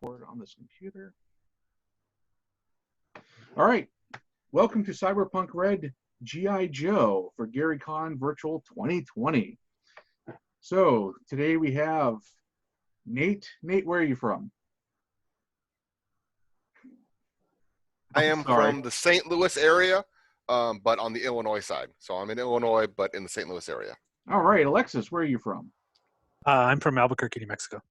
On this computer. All right. Welcome to Cyberpunk Red G.I. Joe for GaryCon Virtual 2020. So today we have Nate. Nate, where are you from? I am from the St. Louis area, but on the Illinois side. So I'm in Illinois, but in the St. Louis area. All right. Alexis, where are you from? I'm from Albuquerque, New Mexico.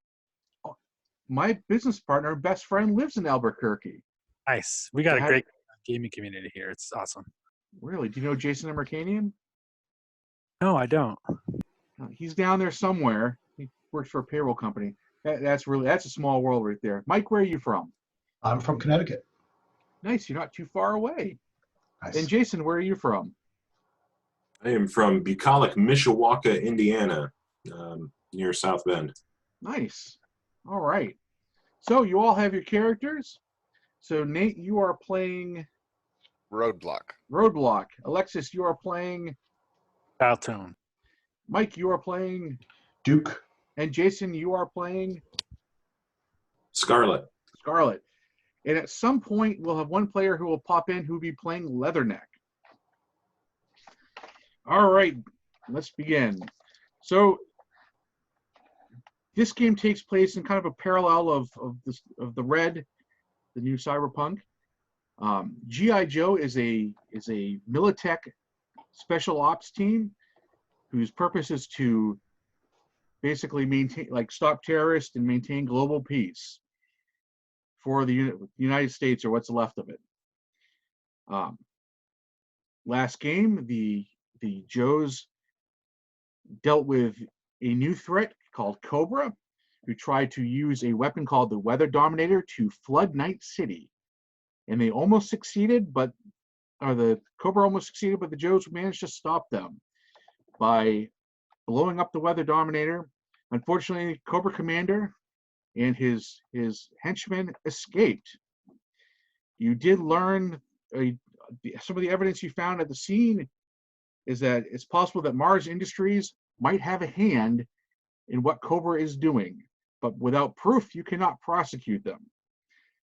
My business partner, best friend, lives in Albuquerque. Nice. We got a great gaming community here. It's awesome. Really? Do you know Jason Emercanian? No, I don't. He's down there somewhere. He works for a payroll company. That's a small world right there. Mike, where are you from? I'm from Connecticut. Nice. You're not too far away. Nice. And Jason, where are you from? I am from bucolic Mishawaka, Indiana, near South Bend. Nice. All right. So you all have your characters. So Nate, you are playing Roadblock. Alexis, you are playing Baltone. Mike, you are playing Duke. And Jason, you are playing Scarlet. And at some point, we'll have one player who will pop in who will be playing Leatherneck. All right, let's begin. So this game takes place in kind of a parallel of the Red, the new Cyberpunk. G.I. Joe is a Militech special ops team whose purpose is to basically stop terrorists and maintain global peace for the United States or what's left of it. Last game, the Joes dealt with a new threat called Cobra, who tried to use a weapon called the Weather Dominator to flood Night City. And they almost succeeded, the Cobra almost succeeded, but the Joes managed to stop them by blowing up the Weather Dominator. Unfortunately, Cobra Commander and his henchmen escaped. You did learn some of the evidence you found at the scene is that it's possible that Mars Industries might have a hand in what Cobra is doing, but without proof, you cannot prosecute them.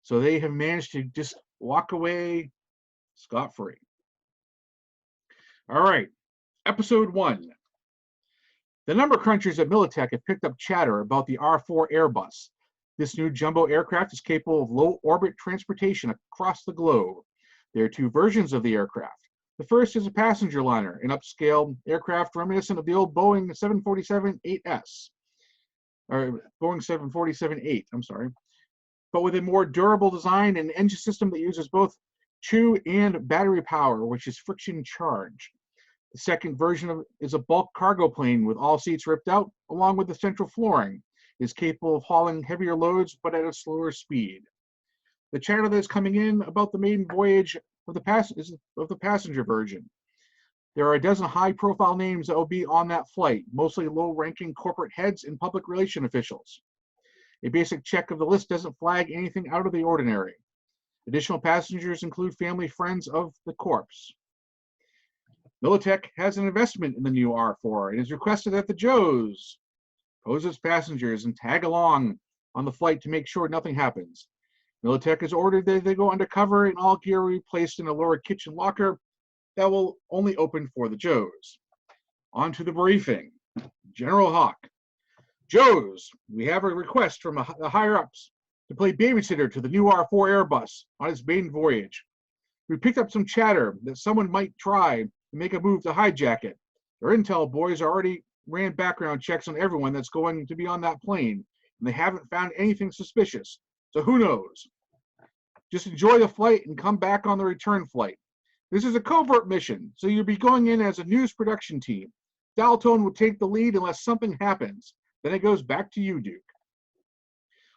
So they have managed to just walk away scot-free. All right, episode 1. The number crunchers at Militech have picked up chatter about the R4 Airbus. This new jumbo aircraft is capable of low-orbit transportation across the globe. There are two versions of the aircraft. The first is a passenger liner, an upscale aircraft reminiscent of the old Boeing 747-8S, or Boeing 747-8, I'm sorry, but with a more durable design and engine system that uses both chew and battery power, which is friction charged. The second version is a bulk cargo plane with all seats ripped out, along with the central flooring. It is capable of hauling heavier loads, but at a slower speed. The chatter that is coming in about the maiden voyage of the passenger version. There are a dozen high-profile names that will be on that flight, mostly low-ranking corporate heads and public relation officials. A basic check of the list doesn't flag anything out of the ordinary. Additional passengers include family friends of the corpse. Militech has an investment in the new R4 and has requested that the Joes pose as passengers and tag along on the flight to make sure nothing happens. Militech has ordered that they go undercover and all gear be placed in a lower kitchen locker that will only open for the Joes. On to the briefing. General Hawk. Joes, we have a request from the higher-ups to play babysitter to the new R4 Airbus on its maiden voyage. We picked up some chatter that someone might try to make a move to hijack it. Our intel boys already ran background checks on everyone that's going to be on that plane, and they haven't found anything suspicious. So who knows? Just enjoy the flight and come back on the return flight. This is a covert mission, so you'll be going in as a news production team. Daltone will take the lead unless something happens. Then it goes back to you, Duke.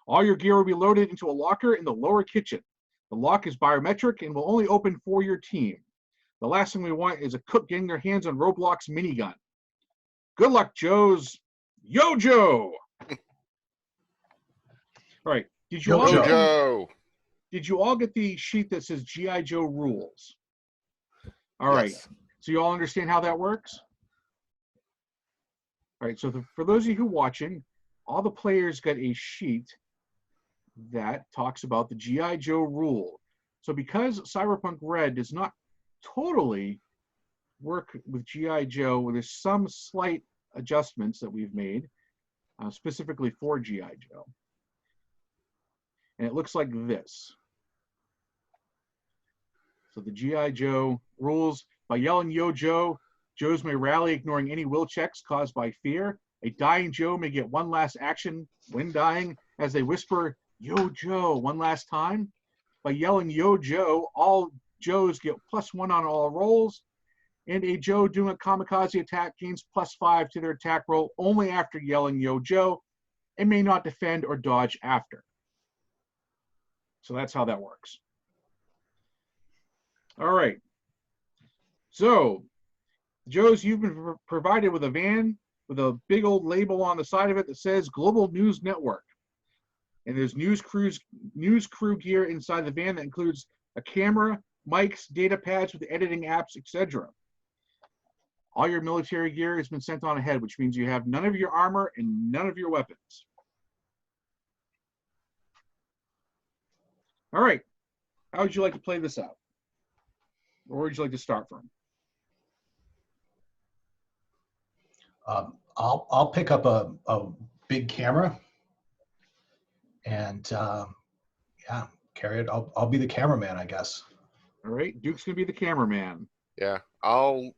All your gear will be loaded into a locker in the lower kitchen. The lock is biometric and will only open for your team. The last thing we want is a cook getting their hands on Roblox's minigun. Good luck, Joes. Yo, Joe! All right. Did you all get the sheet that says G.I. Joe rules? All right. Yes. So you all understand how that works? All right. So for those of you who are watching, all the players got a sheet that talks about the G.I. Joe rule. So because Cyberpunk Red does not totally work with G.I. Joe, there's some slight adjustments that we've made, specifically for G.I. Joe. And it looks like this. So the G.I. Joe rules: by yelling "Yo, Joe," Joes may rally, ignoring any will checks caused by fear. A dying Joe may get one last action when dying, as they whisper "Yo, Joe" one last time. By yelling "Yo, Joe," all Joes get +1 on all rolls, and a Joe doing a kamikaze attack gains +5 to their attack roll only after yelling "Yo, Joe," and may not defend or dodge after. So that's how that works. All right. So, Joes, you've been provided with a van with a big old label on the side of it that says Global News Network. And there's news crew gear inside the van that includes a camera, mics, data pads with editing apps, etc. All your military gear has been sent on ahead, which means you have none of your armor and none of your weapons. All right. How would you like to play this out? Where would you like to start from? I'll pick up a big camera and yeah, carry it. I'll be the cameraman, I guess. All right, Duke's gonna be the cameraman. Yeah, I'll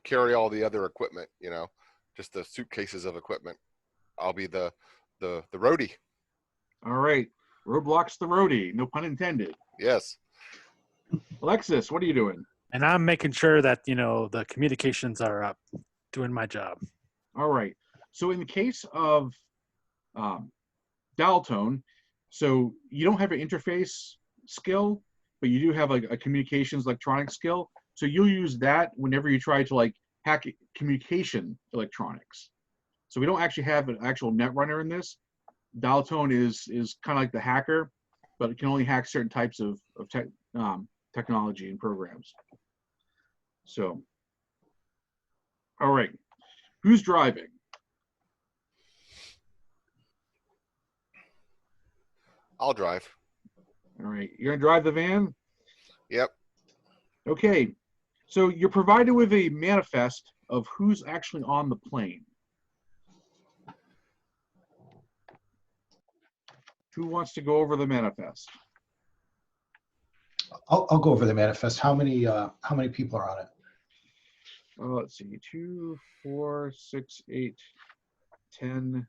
carry all the other equipment. You know, just the suitcases of equipment. I'll be the roadie. All right, Roblox the roadie. No pun intended. Yes. Alexis, what are you doing? And I'm making sure that, the communications are up, doing my job. All right. So in the case of dial tone, so you don't have an interface skill, but you do have a communications electronic skill. So you'll use that whenever you try to hack communication electronics. So we don't actually have an actual net runner in this. Dial tone is kind of like the hacker, but it can only hack certain types of technology and programs. So, all right, who's driving? I'll drive. All right, you're gonna drive the van? Yep. Okay, so you're provided with a manifest of who's actually on the plane. Who wants to go over the manifest? I'll go over the manifest. How many people are on it? Let's see, 2, 4, 6, 8, 10,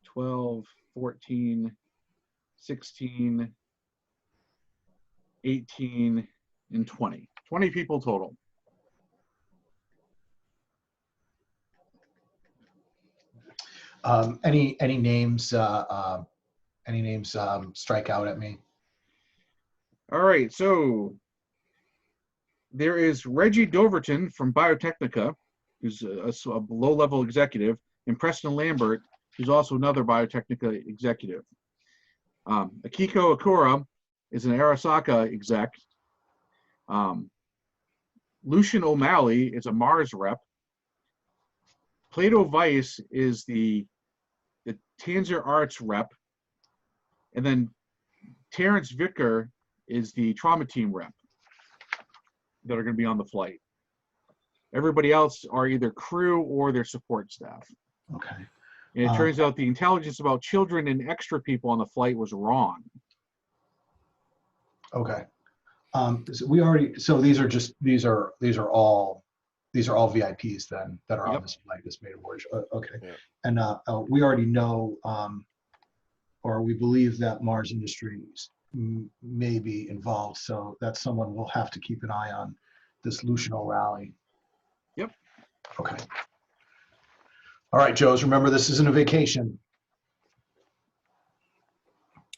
12, 14, 16, 18, and 20. 20 people total. Any names? Any names strike out at me? All right, so there is Reggie Doverton from Biotechnica, who's a low-level executive, and Preston Lambert, who's also another Biotechnica executive. Akiko Akura is an Arasaka exec. Lucian O'Malley is a Mars rep. Plato Weiss is the Tanzer Arts rep. And then Terrence Vicker is the trauma team rep that are going to be on the flight. Everybody else are either crew or their support staff. Okay. And it turns out the intelligence about children and extra people on the flight was wrong. Okay. So these are all VIPs then that are on this flight, this maiden voyage. Okay. Yeah. And we already know, or we believe that Mars Industries may be involved, so that's someone we'll have to keep an eye on, this Lucian O'Reilly. Yep. Okay. All right, Joes, remember this isn't a vacation.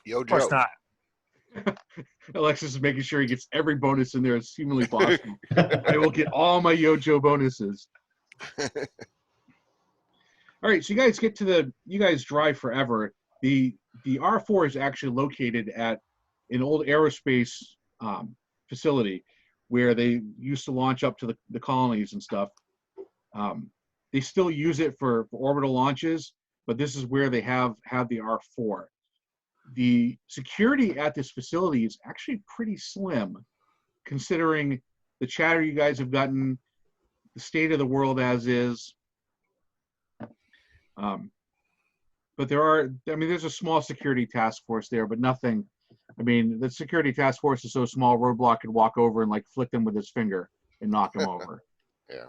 Yo, Of course Joe. not. Alexis is making sure he gets every bonus in there as humanly possible. I will get all my Yojo bonuses. All right, so you guys drive forever. The R4 is actually located at an old aerospace facility where they used to launch up to the colonies and stuff. They still use it for orbital launches, but this is where they have the R4. The security at this facility is actually pretty slim, considering the chatter you guys have gotten, the state of the world as is. But there's a small security task force there, but nothing. I mean, the security task force is so small, Roadblock could walk over and like flick them with his finger and knock him over. Yeah.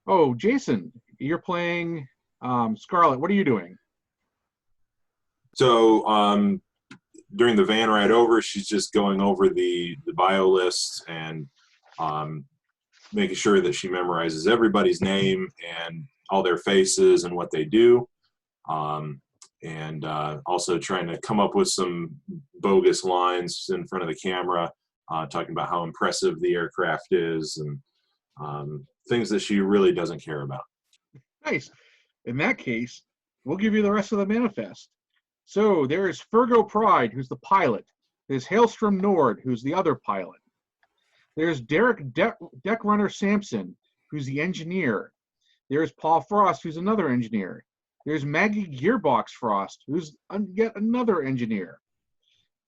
Oh, Jason, you're playing Scarlet. What are you doing? So during the van ride over, she's just going over the bio list and making sure that she memorizes everybody's name and all their faces and what they do. And also trying to come up with some bogus lines in front of the camera, talking about how impressive the aircraft is and things that she really doesn't care about. Nice. In that case, we'll give you the rest of the manifest. So there is Fergo Pride, who's the pilot. There's Hailstrom Nord, who's the other pilot. There's Derek Deckrunner Sampson, who's the engineer. There's Paul Frost, who's another engineer. There's Maggie Gearbox Frost, who's yet another engineer.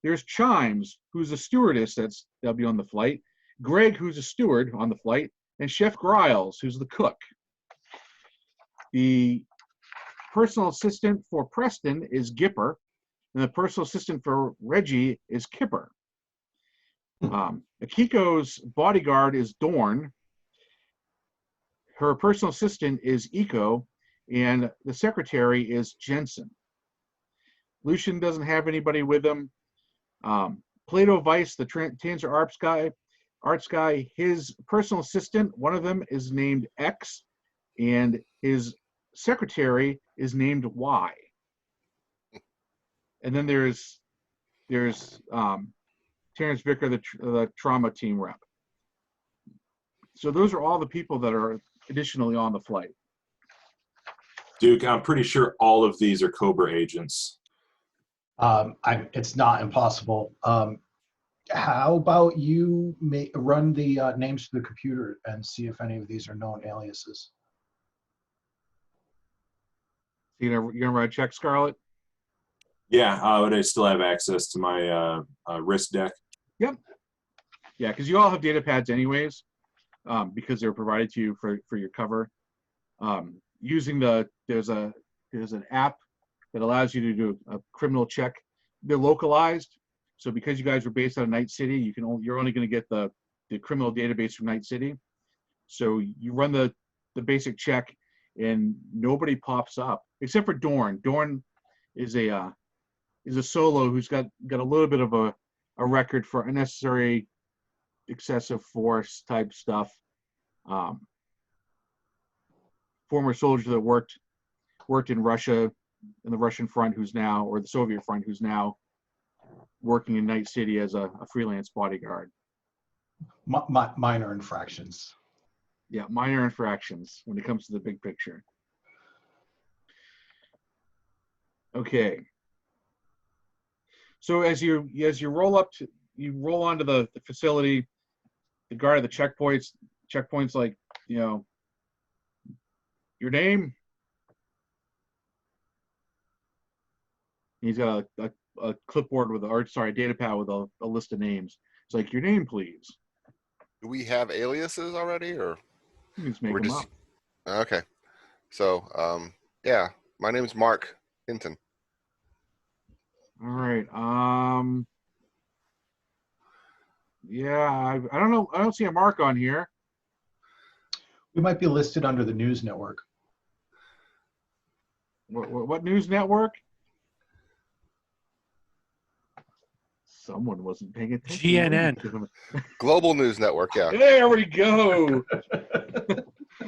There's Chimes, who's a stewardess that'll be on the flight. Greg, who's a steward on the flight. And Chef Griles, who's the cook. The personal assistant for Preston is Gipper, and the personal assistant for Reggie is Kipper. Akiko's bodyguard is Dorn. Her personal assistant is Eco, and the secretary is Jensen. Lucian doesn't have anybody with him. Plato Weiss, the Tanzer arts guy, his personal assistant, one of them is named X, and his secretary is named Y. And then there's Terrence Vicker, the trauma team rep. So those are all the people that are additionally on the flight. Duke, I'm pretty sure all of these are Cobra agents. It's not impossible. How about you run the names to the computer and see if any of these are known aliases? You're gonna write a check, Scarlet? Yeah, would I still have access to my risk deck? Yep. Yeah, because you all have data pads anyways, because they're provided to you for your cover. Using there's an app that allows you to do a criminal check. They're localized, so because you guys are based out of Night City, you're only going to get the criminal database from Night City. So you run the basic check, and nobody pops up except for Dorn. Dorn is a solo who's got a little bit of a record for unnecessary excessive force type stuff. Former soldier that worked in Russia, in the Russian front, or the Soviet front, who's now working in Night City as a freelance bodyguard. Minor infractions. Yeah, minor infractions when it comes to the big picture. Okay. So as you roll onto the facility, the guard at the checkpoints like, your name. He's got a clipboard a data pad with a list of names. It's like, your name, please. Do we have aliases already, or You can just make them up. Okay. So, yeah, my name's Mark Hinton. All right. Yeah, I don't know. I don't see a Mark on here. We might be listed under the news network. What news network? Someone wasn't paying attention. GNN. Global News Network, yeah. There we go.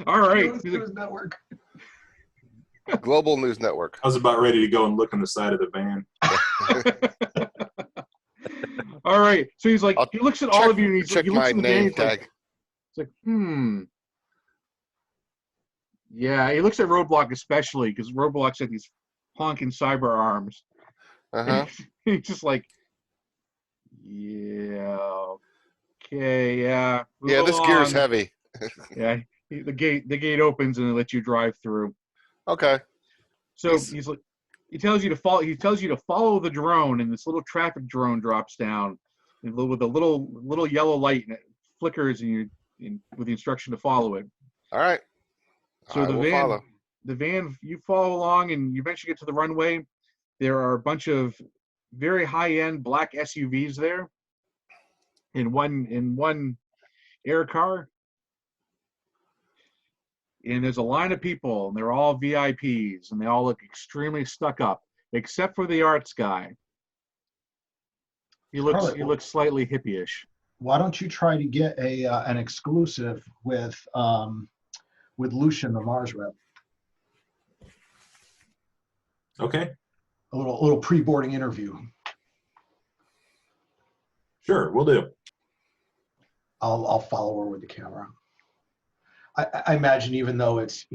All right. News network. Global News Network. I was about ready to go and look on the side of the van. All right. So he's like, he looks at all of you and he looks my at the name name tag. It's like, Yeah, he looks at Roadblock especially because Roadblock's got these honking cyber arms. Uh-huh. He's just like, yeah, okay, yeah. Yeah, this gear's heavy. Yeah, The gate opens and they let you drive through. Okay. So he tells you to follow the drone, and this little traffic drone drops down with a little yellow light, and it flickers, and with the instruction to follow it. All right. So I will follow. The van, you follow along, and you eventually get to the runway. There are a bunch of very high-end black SUVs there, in one air car. And there's a line of people, and they're all VIPs, and they all look extremely stuck up, except for the arts guy. He looks slightly hippie-ish. Why don't you try to get an exclusive with Lucian, the Mars rep? Okay. A little pre-boarding interview. Sure, we'll do. I'll follow her with the camera. I imagine, even though it's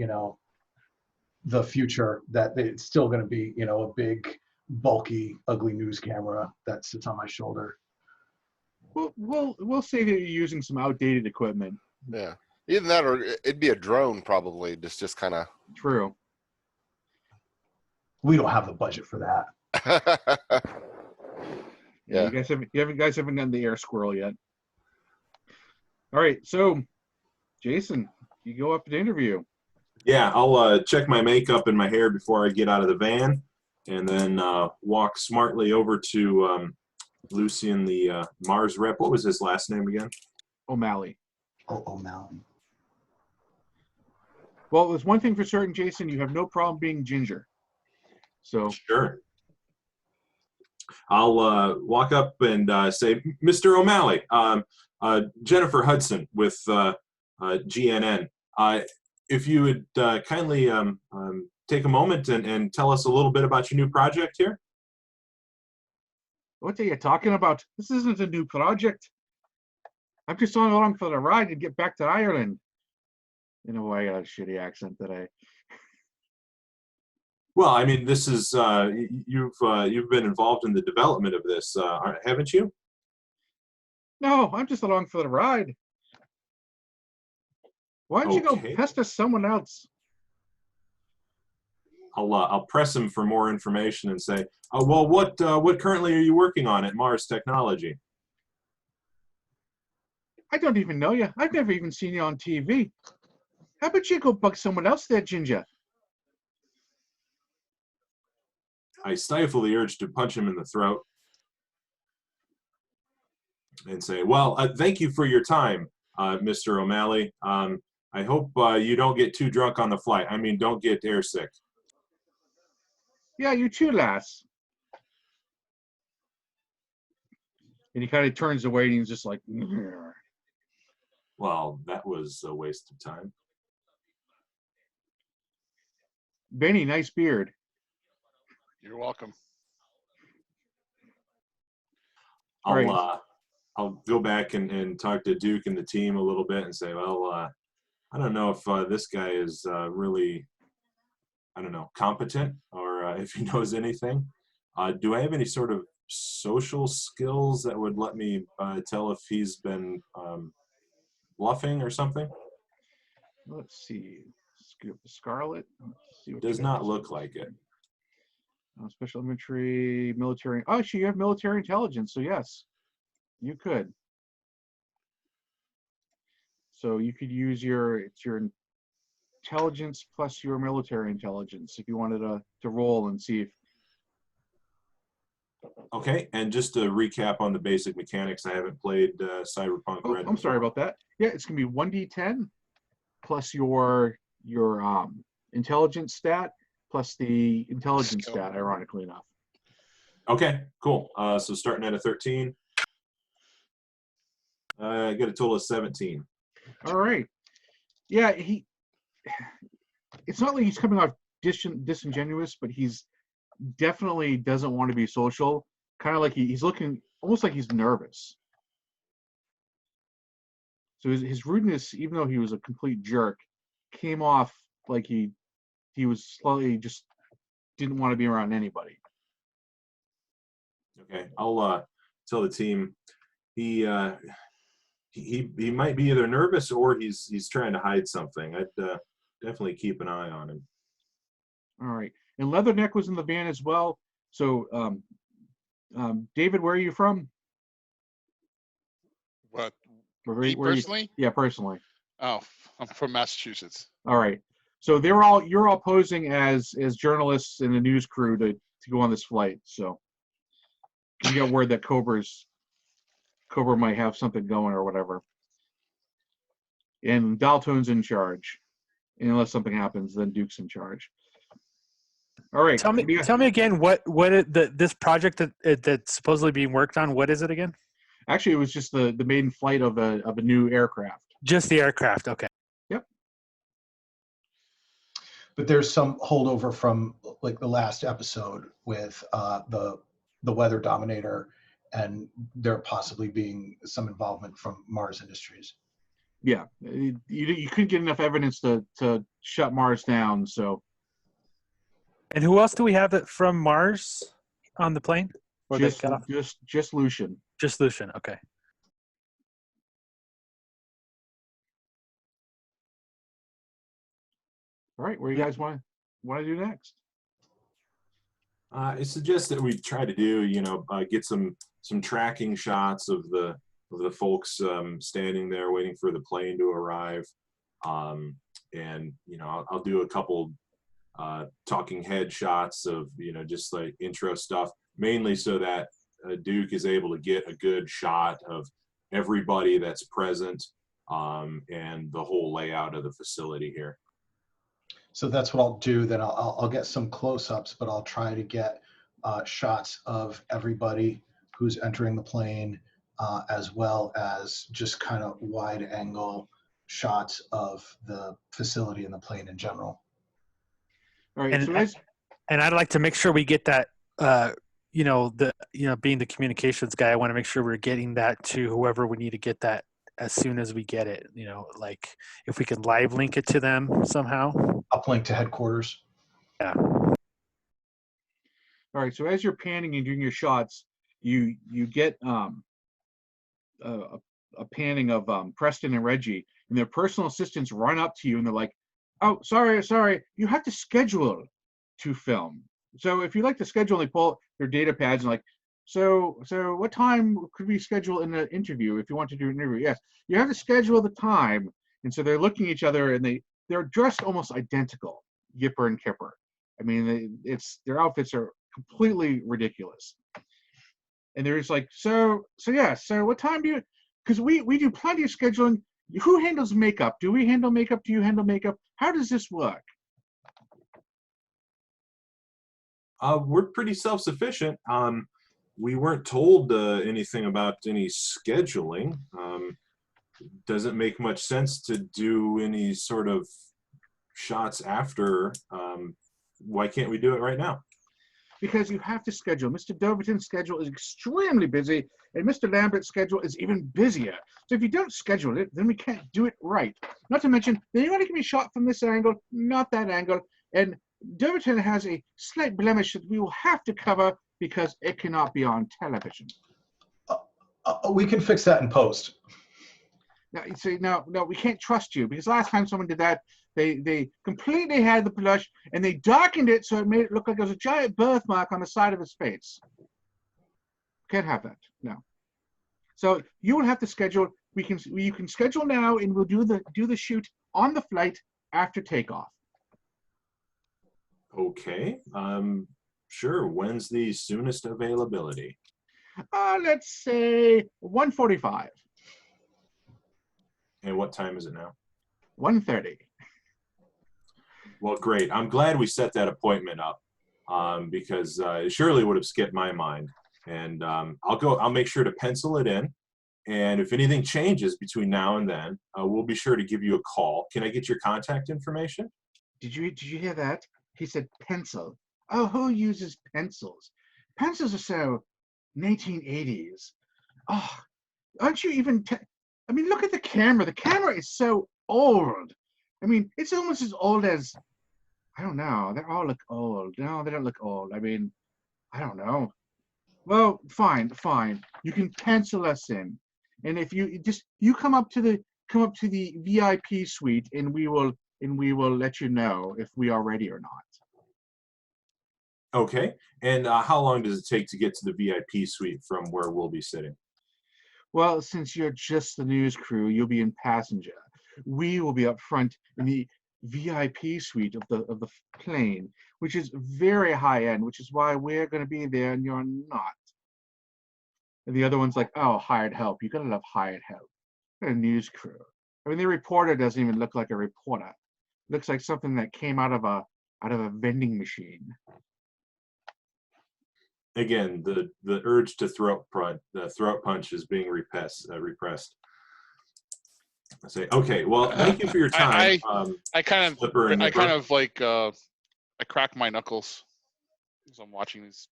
the future, that it's still going to be a big, bulky, ugly news camera that sits on my shoulder. We'll say that you're using some outdated equipment. Yeah, either that or it'd be a drone, probably. Just kind of. True. We don't have the budget for that. Yeah. You guys haven't done the air squirrel yet. All right, so Jason, you go up to interview. Yeah, I'll check my makeup and my hair before I get out of the van, and then walk smartly over to Lucian, the Mars rep. What was his last name again? O'Malley. Oh, O'Malley. Well, there's one thing for certain, Jason. You have no problem being ginger. So Sure. I'll walk up and say, Mr. O'Malley, Jennifer Hudson with GNN. If you would kindly take a moment and tell us a little bit about your new project here. What are you talking about? This isn't a new project. I'm just going along for the ride to get back to Ireland. You know why I got a shitty accent today. Well, I mean, this is you've been involved in the development of this, haven't you? No, I'm just along for the ride. Why don't you go Okay. pester someone else? I'll press him for more information and say, well, what currently are you working on at Mars Technology? I don't even know you. I've never even seen you on TV. How about you go bug someone else there, Ginger? I stifle the urge to punch him in the throat and say, well, thank you for your time, Mr. O'Malley. I hope you don't get too drunk on the flight. I mean, don't get airsick. Yeah, you too, lass. And he kind of turns away and he's just like, "Grr." Well, that was a waste of time. Benny, nice beard. You're welcome. I'll go back and talk to Duke and the team a little bit and say, well, I don't know if this guy is really, I don't know, competent or if he knows anything. Do I have any sort of social skills that would let me tell if he's been bluffing or something? Let's see. Scarlet. Let's see what Does not look like it. Special infantry, military. Oh, actually, you have military intelligence, so yes, you could. So you could use your intelligence plus your military intelligence if you wanted to roll and see if. Okay, and just to recap on the basic mechanics, I haven't played Cyberpunk. Oh, I'm sorry about that. Yeah, it's gonna be 1d10 plus your intelligence stat plus the intelligence stat, ironically enough. Okay, cool. So starting at a 13, I get a total of 17. All right. Yeah, it's not like he's coming off disingenuous, but he's definitely doesn't want to be social. Kind of like he's looking almost like he's nervous. So his rudeness, even though he was a complete jerk, came off like he was slightly just didn't want to be around anybody. Okay, I'll tell the team he he might be either nervous or he's trying to hide something. I'd definitely keep an eye on him. All right. And Leatherneck was in the van as well. So, David, where are you from? What? Where Personally? Yeah, personally. Oh, I'm from Massachusetts. All right. So you're all posing as journalists in the news crew to go on this flight. So you get word that Cobra might have something going or whatever. And Dalton's in charge. And unless something happens, then Duke's in charge. All right. Tell me again this project that's supposedly being worked on. What is it again? Actually, it was just the maiden flight of a new aircraft. Just the aircraft. Okay. Yep. But there's some holdover from like the last episode with the Weather Dominator, and there possibly being some involvement from Mars Industries. Yeah, you couldn't get enough evidence to shut Mars down. So. And who else do we have from Mars on the plane? Or just Lucian. Just Lucian. Okay. All right, what do you guys want to do next? I suggest that we try to do, get some tracking shots of the folks standing there waiting for the plane to arrive, and I'll do a couple talking head shots of just like intro stuff, mainly so that Duke is able to get a good shot of everybody that's present and the whole layout of the facility here. So that's what I'll do. Then I'll get some close-ups, but I'll try to get shots of everybody who's entering the plane, as well as just kind of wide-angle shots of the facility and the plane in general. All right. And I'd like to make sure we get that. Being the communications guy, I want to make sure we're getting that to whoever we need to get that as soon as we get it. Like if we can live link it to them somehow. Uplink to headquarters. Yeah. All right. So as you're panning and doing your shots, you get a panning of Preston and Reggie, and their personal assistants run up to you and they're like, "Oh, sorry, you have to schedule to film." So if you like to schedule, they pull their data pads and like, so what time could we schedule in the interview if you want to do an interview? Yes, you have to schedule the time. And so they're looking at each other and they're dressed almost identical, Yipper and Kipper. I mean, their outfits are completely ridiculous. And they're just like, so what time do you, because we do plenty of scheduling. Who handles makeup? Do we handle makeup? Do you handle makeup? How does this work? We're pretty self-sufficient. We weren't told anything about any scheduling. Doesn't make much sense to do any sort of shots after. Why can't we do it right now? Because you have to schedule. Mr. Doverton's schedule is extremely busy, and Mr. Lambert's schedule is even busier. So if you don't schedule it, then we can't do it right. Not to mention, then you want to give me a shot from this angle, not that angle, and Doverton has a slight blemish that we will have to cover because it cannot be on television. We can fix that in post. Now, you say, no, we can't trust you, because last time someone did that, they completely had the blush and they darkened it so it made it look like there was a giant birthmark on the side of his face. Can't have that. No. So you will have to schedule. You can schedule now, and we'll do the shoot on the flight after takeoff. Okay. Sure. When's the soonest availability? Let's say 1:45. And what time is it now? 1:30. Well, great. I'm glad we set that appointment up because it surely would have skipped my mind. And I'll make sure to pencil it in. And if anything changes between now and then, we'll be sure to give you a call. Can I get your contact information? Did you hear that? He said pencil. Oh, who uses pencils? Pencils are so 1980s. Oh, aren't you even? I mean, look at the camera. The camera is so old. I mean, it's almost as old as, I don't know. They all look old. No, they don't look old. I mean, I don't know. Well, fine. You can pencil us in. And if you come up to the VIP suite, and we will let you know if we are ready or not. Okay. And how long does it take to get to the VIP suite from where we'll be sitting? Well, since you're just the news crew, you'll be in passenger. We will be up front in the VIP suite of the plane, which is very high end, which is why we're going to be there and you're not. And the other one's like, oh, hired help. You gotta love hired help. A news crew. I mean, the reporter doesn't even look like a reporter. It looks like something that came out of a vending machine. Again, the urge to throat punch is being repressed. I say, okay. Well, thank you for your time. I kind Slipper and Nipper. of like I crack my knuckles as I'm watching these.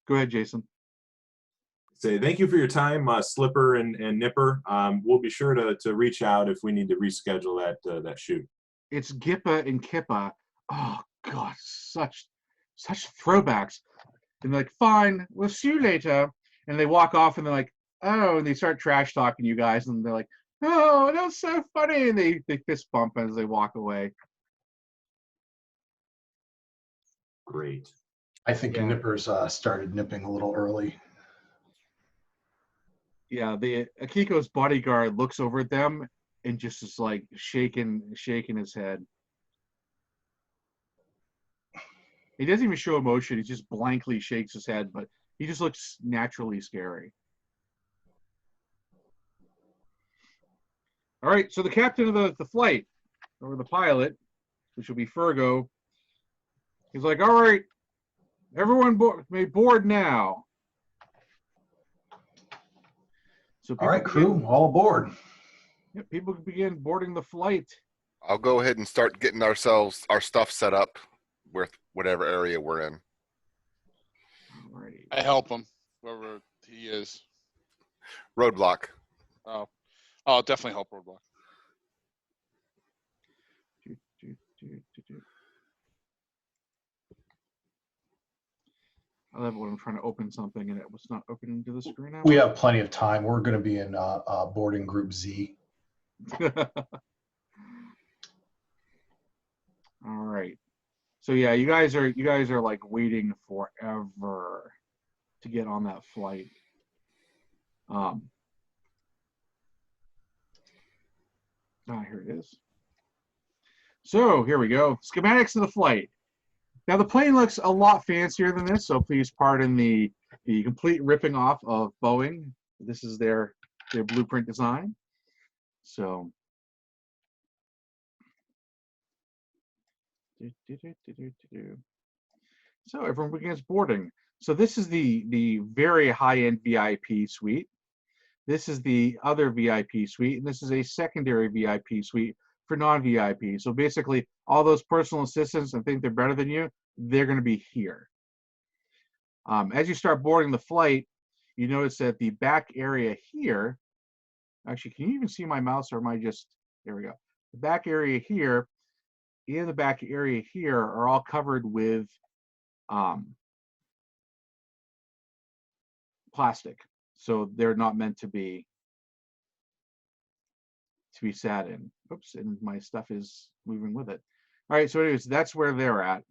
Go ahead, Jason. Say thank you for your time, Slipper and Nipper. We'll be sure to reach out if we need to reschedule that shoot. It's Gippa and Kippa. Oh God, such throwbacks. And they're like, fine, we'll see you later. And they walk off and they're like, oh, and they start trash talking you guys, and they're like, oh, that was so funny. And they fist bump as they walk away. Great. I think Nippers started nipping a little early. Yeah, Akiko's bodyguard looks over at them and just is like shaking his head. He doesn't even show emotion. He just blankly shakes his head, but he just looks naturally scary. All right, so the captain of the flight, or the pilot, which will be Fergo, he's like, all right, everyone may board now. So all right, crew, all aboard. Yeah, people can begin boarding the flight. I'll go ahead and start getting our stuff set up with whatever area we're in. Alrighty. I help him, whoever he is. Roadblock. Oh, I'll definitely help Roadblock. I love when I'm trying to open something and it was not opening to the screen. We have plenty of time. We're going to be in boarding group Z. All right. So yeah, you guys are like waiting forever to get on that flight. Here it is. So here we go. Schematics of the flight. Now the plane looks a lot fancier than this, so please pardon the complete ripping off of Boeing. This is their blueprint design. So everyone begins boarding. So this is the very high-end VIP suite. This is the other VIP suite, and this is a secondary VIP suite for non-VIP. So basically, all those personal assistants that think they're better than you, they're going to be here. As you start boarding the flight, you notice that the back area here, actually, can you even see my mouse, or am I just, there we go. The back area here, and the back area here are all covered with plastic. So they're not meant to be sat in. Oops, and my stuff is moving with it. All right, so anyways, that's where they're at.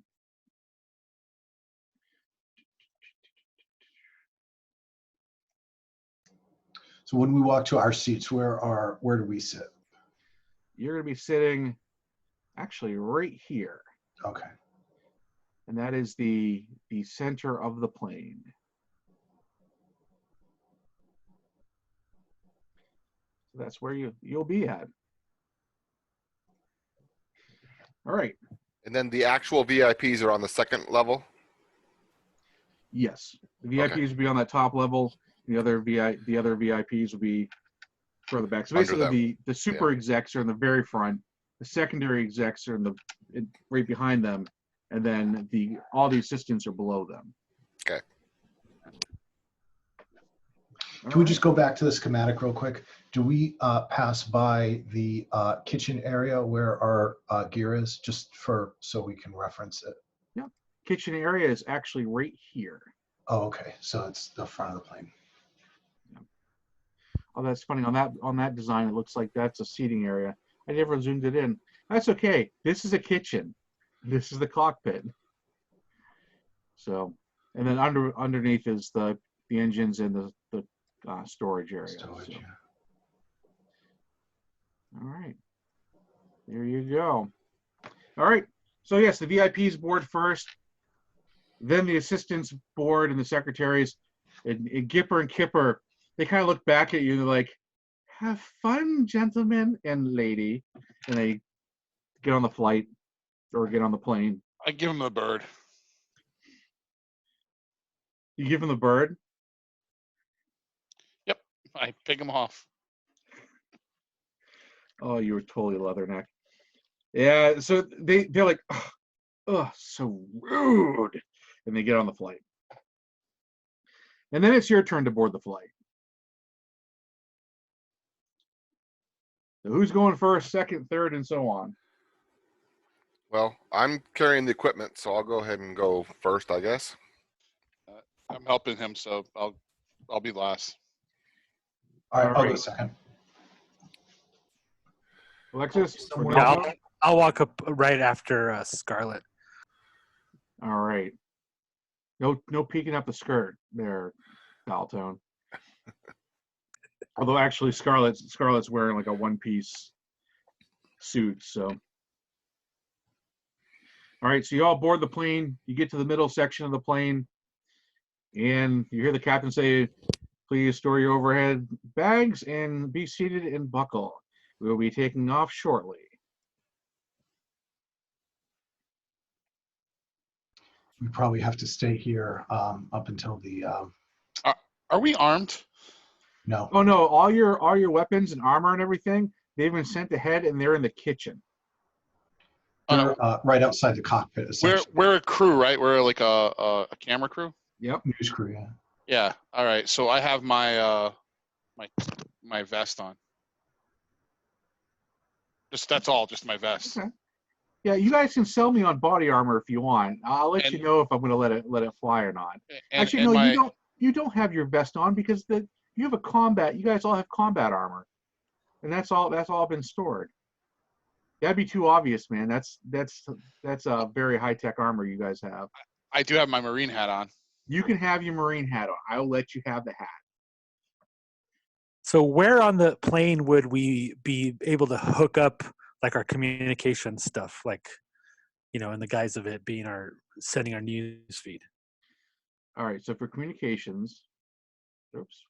So when we walk to our seats, where do we sit? You're going to be sitting actually right here. Okay. And that is the center of the plane. So that's where you'll be at. All right. And then the actual VIPs are on the second level? Yes. The VIPs will be on that top level. The other VIPs will be further back. So basically the super execs are in the very front. The secondary execs are right behind them. And then all the assistants are below them. Okay. Can we just go back to the schematic real quick? Do we pass by the kitchen area where our gear is, just so we can reference it? Yeah. Kitchen area is actually right here. Oh, okay. So it's the front of the plane. Yeah. Oh, that's funny. On that design, it looks like that's a seating area. I never zoomed it in. That's okay. This is a kitchen. This is the cockpit. So, and then underneath is the engines and the storage area. Storage, So. yeah. All right. There you go. All right. So yes, the VIPs board first, then the assistants board and the secretaries, and Gipper and Kipper. They kind of look back at you and they're like, "Have fun, gentlemen and lady," and they get on the flight or get on the plane. I give him the bird. You give them the bird. Yep, I pick him off. Oh, you were totally leatherneck. Yeah. So they're like, "Oh, so rude," and they get on the flight. And then it's your turn to board the flight. So who's going first, second, third, and so on? Well, I'm carrying the equipment, so I'll go ahead and go first, I guess. I'm helping him, so I'll be last. All right, I'll go Alright. second. Alexis? Somewhere- Yeah, I'll walk up right after Scarlett. All right. No peeking up the skirt there, Daltone. Although actually Scarlett's wearing like a one-piece suit, so. All right, so you all board the plane. You get to the middle section of the plane, and you hear the captain say, "Please store your overhead bags and be seated and buckle. We will be taking off shortly." We probably have to stay here up until the Are we armed? no. Oh no, all your weapons and armor and everything, they've been sent ahead and they're in the kitchen. Oh, They're right outside the cockpit. Essentially. we're a crew, right? We're like a camera crew. Yep. News crew, yeah. Yeah. All right. So I have my my vest on. That's all. Just my vest. Okay. Yeah, you guys can sell me on body armor if you want. I'll let And- you know if I'm going to let it fly or not. And, Actually, and no, you don't have your vest on because you have a combat. You guys all have combat armor, and that's all been stored. That'd be too obvious, man. That's a very high tech armor you guys have. I do have my Marine hat on. You can have your Marine hat on. I'll let you have the hat. So where on the plane would we be able to hook up like our communication stuff, like, in the guise of it being sending our news feed? All right. So for communications, oops,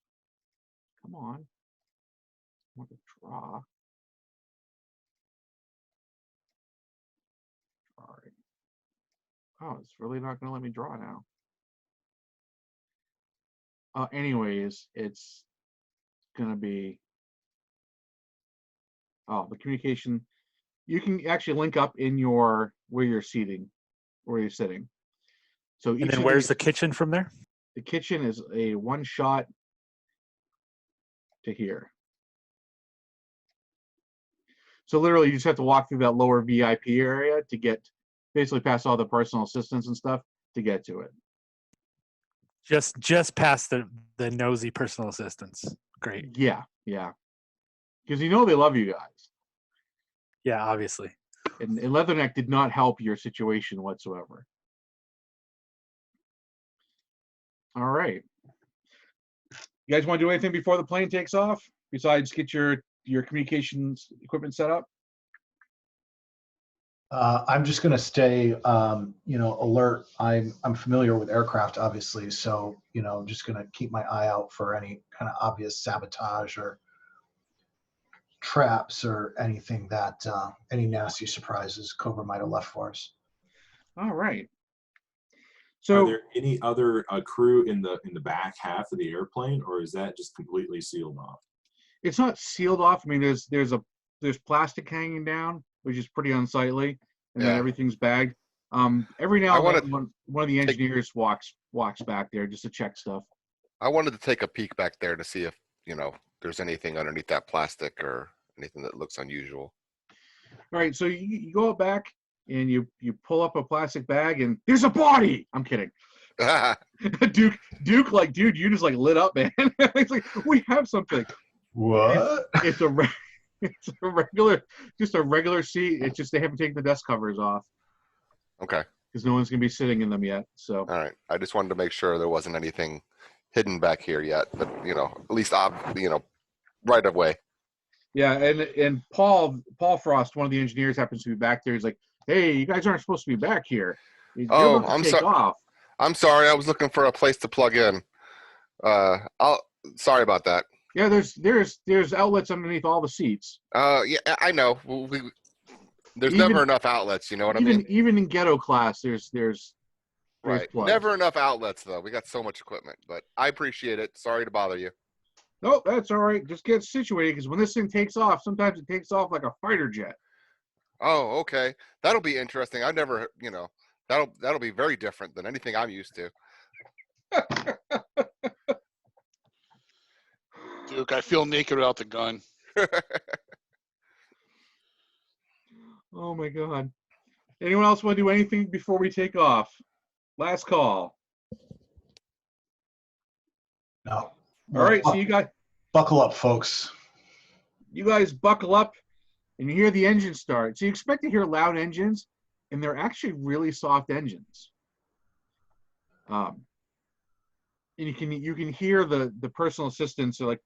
come on, I want to draw. All right. Oh, it's really not going to let me draw now. Anyways, it's going to be, the communication. You can actually link up in where you're sitting. So And then where's the kitchen from there? The kitchen is a one shot to here. So literally you just have to walk through that lower VIP area to get basically past all the personal assistants and stuff to get to it. Just past the nosy personal assistants. Great. Yeah. Because they love you guys. Yeah, obviously. And Leatherneck did not help your situation whatsoever. All right. You guys want to do anything before the plane takes off besides get your communications equipment set up? I'm just going to stay, alert. I'm familiar with aircraft, obviously, so I'm just going to keep my eye out for any kind of obvious sabotage or traps or anything that any nasty surprises Cobra might have left for us. All right. Are So there any other crew in the back half of the airplane, or is that just completely sealed off? it's not sealed off. I mean, there's plastic hanging down, which is pretty unsightly, and then Yeah. everything's bagged. Every now I and then, one of the engineers walks back there just to check stuff. I wanted to take a peek back there to see if, there's anything underneath that plastic or anything that looks unusual. All right, so you go back and you pull up a plastic bag and there's a body. I'm kidding. Duke, like, dude, you just like lit up, man. It's like we have something. What? It's a it's a regular, just a regular seat. It's just they haven't taken the desk covers off Okay. because no one's gonna be sitting in them yet. So All right. I just wanted to make sure there wasn't anything hidden back here yet, but at least right away. yeah, and Paul Frost, one of the engineers, happens to be back there. He's like, "Hey, you guys aren't supposed to be back here. You're Oh, about to take off." I'm sorry. I was looking for a place to plug in. Sorry about that. Yeah, there's outlets underneath all the seats. Yeah, I know. There's Even- never enough outlets. You know what I mean? Even in ghetto class, there's Right. plugs. Never enough outlets, though. We got so much equipment, but I appreciate it. Sorry to bother you. Nope, that's all right. Just get situated because when this thing takes off, sometimes it takes off like a fighter jet. Oh, okay. That'll be interesting. I've never, that'll be very different than anything I'm used to. Duke, I feel naked without the gun. Oh my god. Anyone else want to do anything before we take off? Last call. No. All right, so you buckle up, folks. guys buckle up and you hear the engine start. So you expect to hear loud engines, and they're actually really soft engines. And you can hear the personal assistants are like,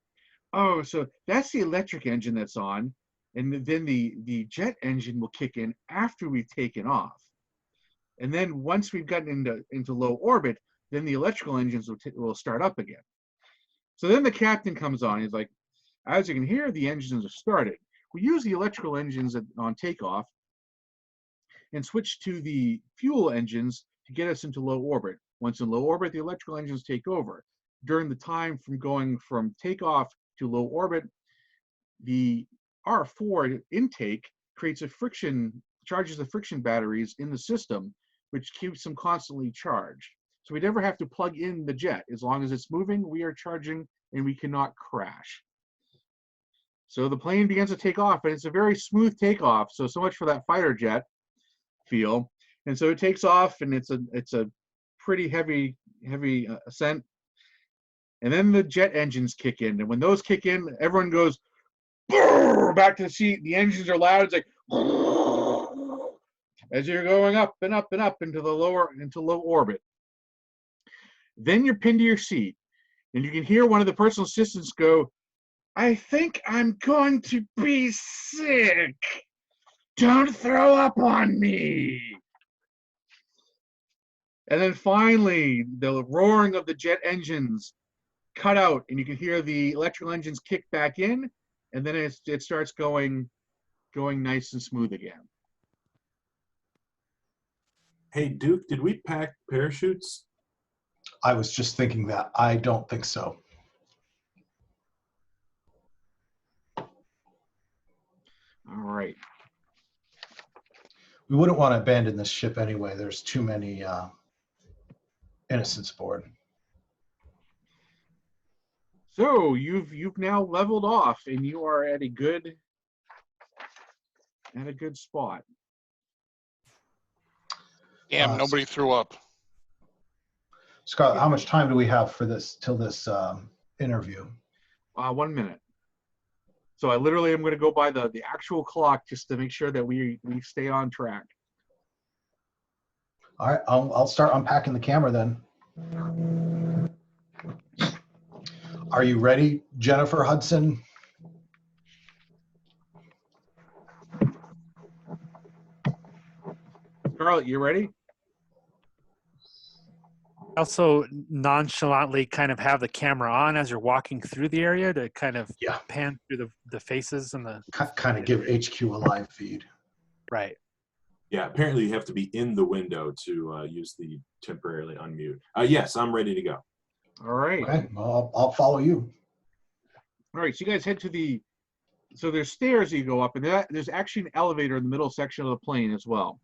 oh, so that's the electric engine that's on, and then the jet engine will kick in after we've taken off. And then once we've gotten into low orbit, then the electrical engines will start up again. So then the captain comes on. He's like, as you can hear, the engines have started. We use the electrical engines on takeoff and switch to the fuel engines to get us into low orbit. Once in low orbit, the electrical engines take over. During the time from going from takeoff to low orbit, the R4 intake charges the friction batteries in the system, which keeps them constantly charged. So we never have to plug in the jet. As long as it's moving, we are charging and we cannot crash. So the plane begins to take off, and it's a very smooth takeoff. So much for that fighter jet feel. And so it takes off, and it's a pretty heavy ascent. And then the jet engines kick in, and when those kick in, everyone goes back to the seat. The engines are loud. It's like as you're going up and up and up into low orbit. Then you're pinned to your seat, and you can hear one of the personal assistants go, "I think I'm going to be sick. Don't throw up on me." And then finally, the roaring of the jet engines cut out, and you can hear the electrical engines kick back in, and then it starts going nice and smooth again. Hey, Duke, did we pack parachutes? I was just thinking that. I don't think so. All right. We wouldn't want to abandon this ship anyway. There's too many innocents aboard. So you've now leveled off, and you are at a good spot. Damn, nobody threw up. Scarlett, how much time do we have for this till this interview? 1 minute. So I literally am going to go by the actual clock just to make sure that we stay on track. All right, I'll start unpacking the camera then. Are you ready, Jennifer Hudson? Scarlett, you ready? Also nonchalantly kind of have the camera on as you're walking through the area to kind of pan through the faces and the Kind of give HQ a live feed. right. Yeah, apparently you have to be in the window to use the temporarily unmute. Yes, I'm ready to go. All right. Okay, well, I'll follow you. All right, so you guys head to so there's stairs that you go up, and there's actually an elevator in the middle section of the plane as well.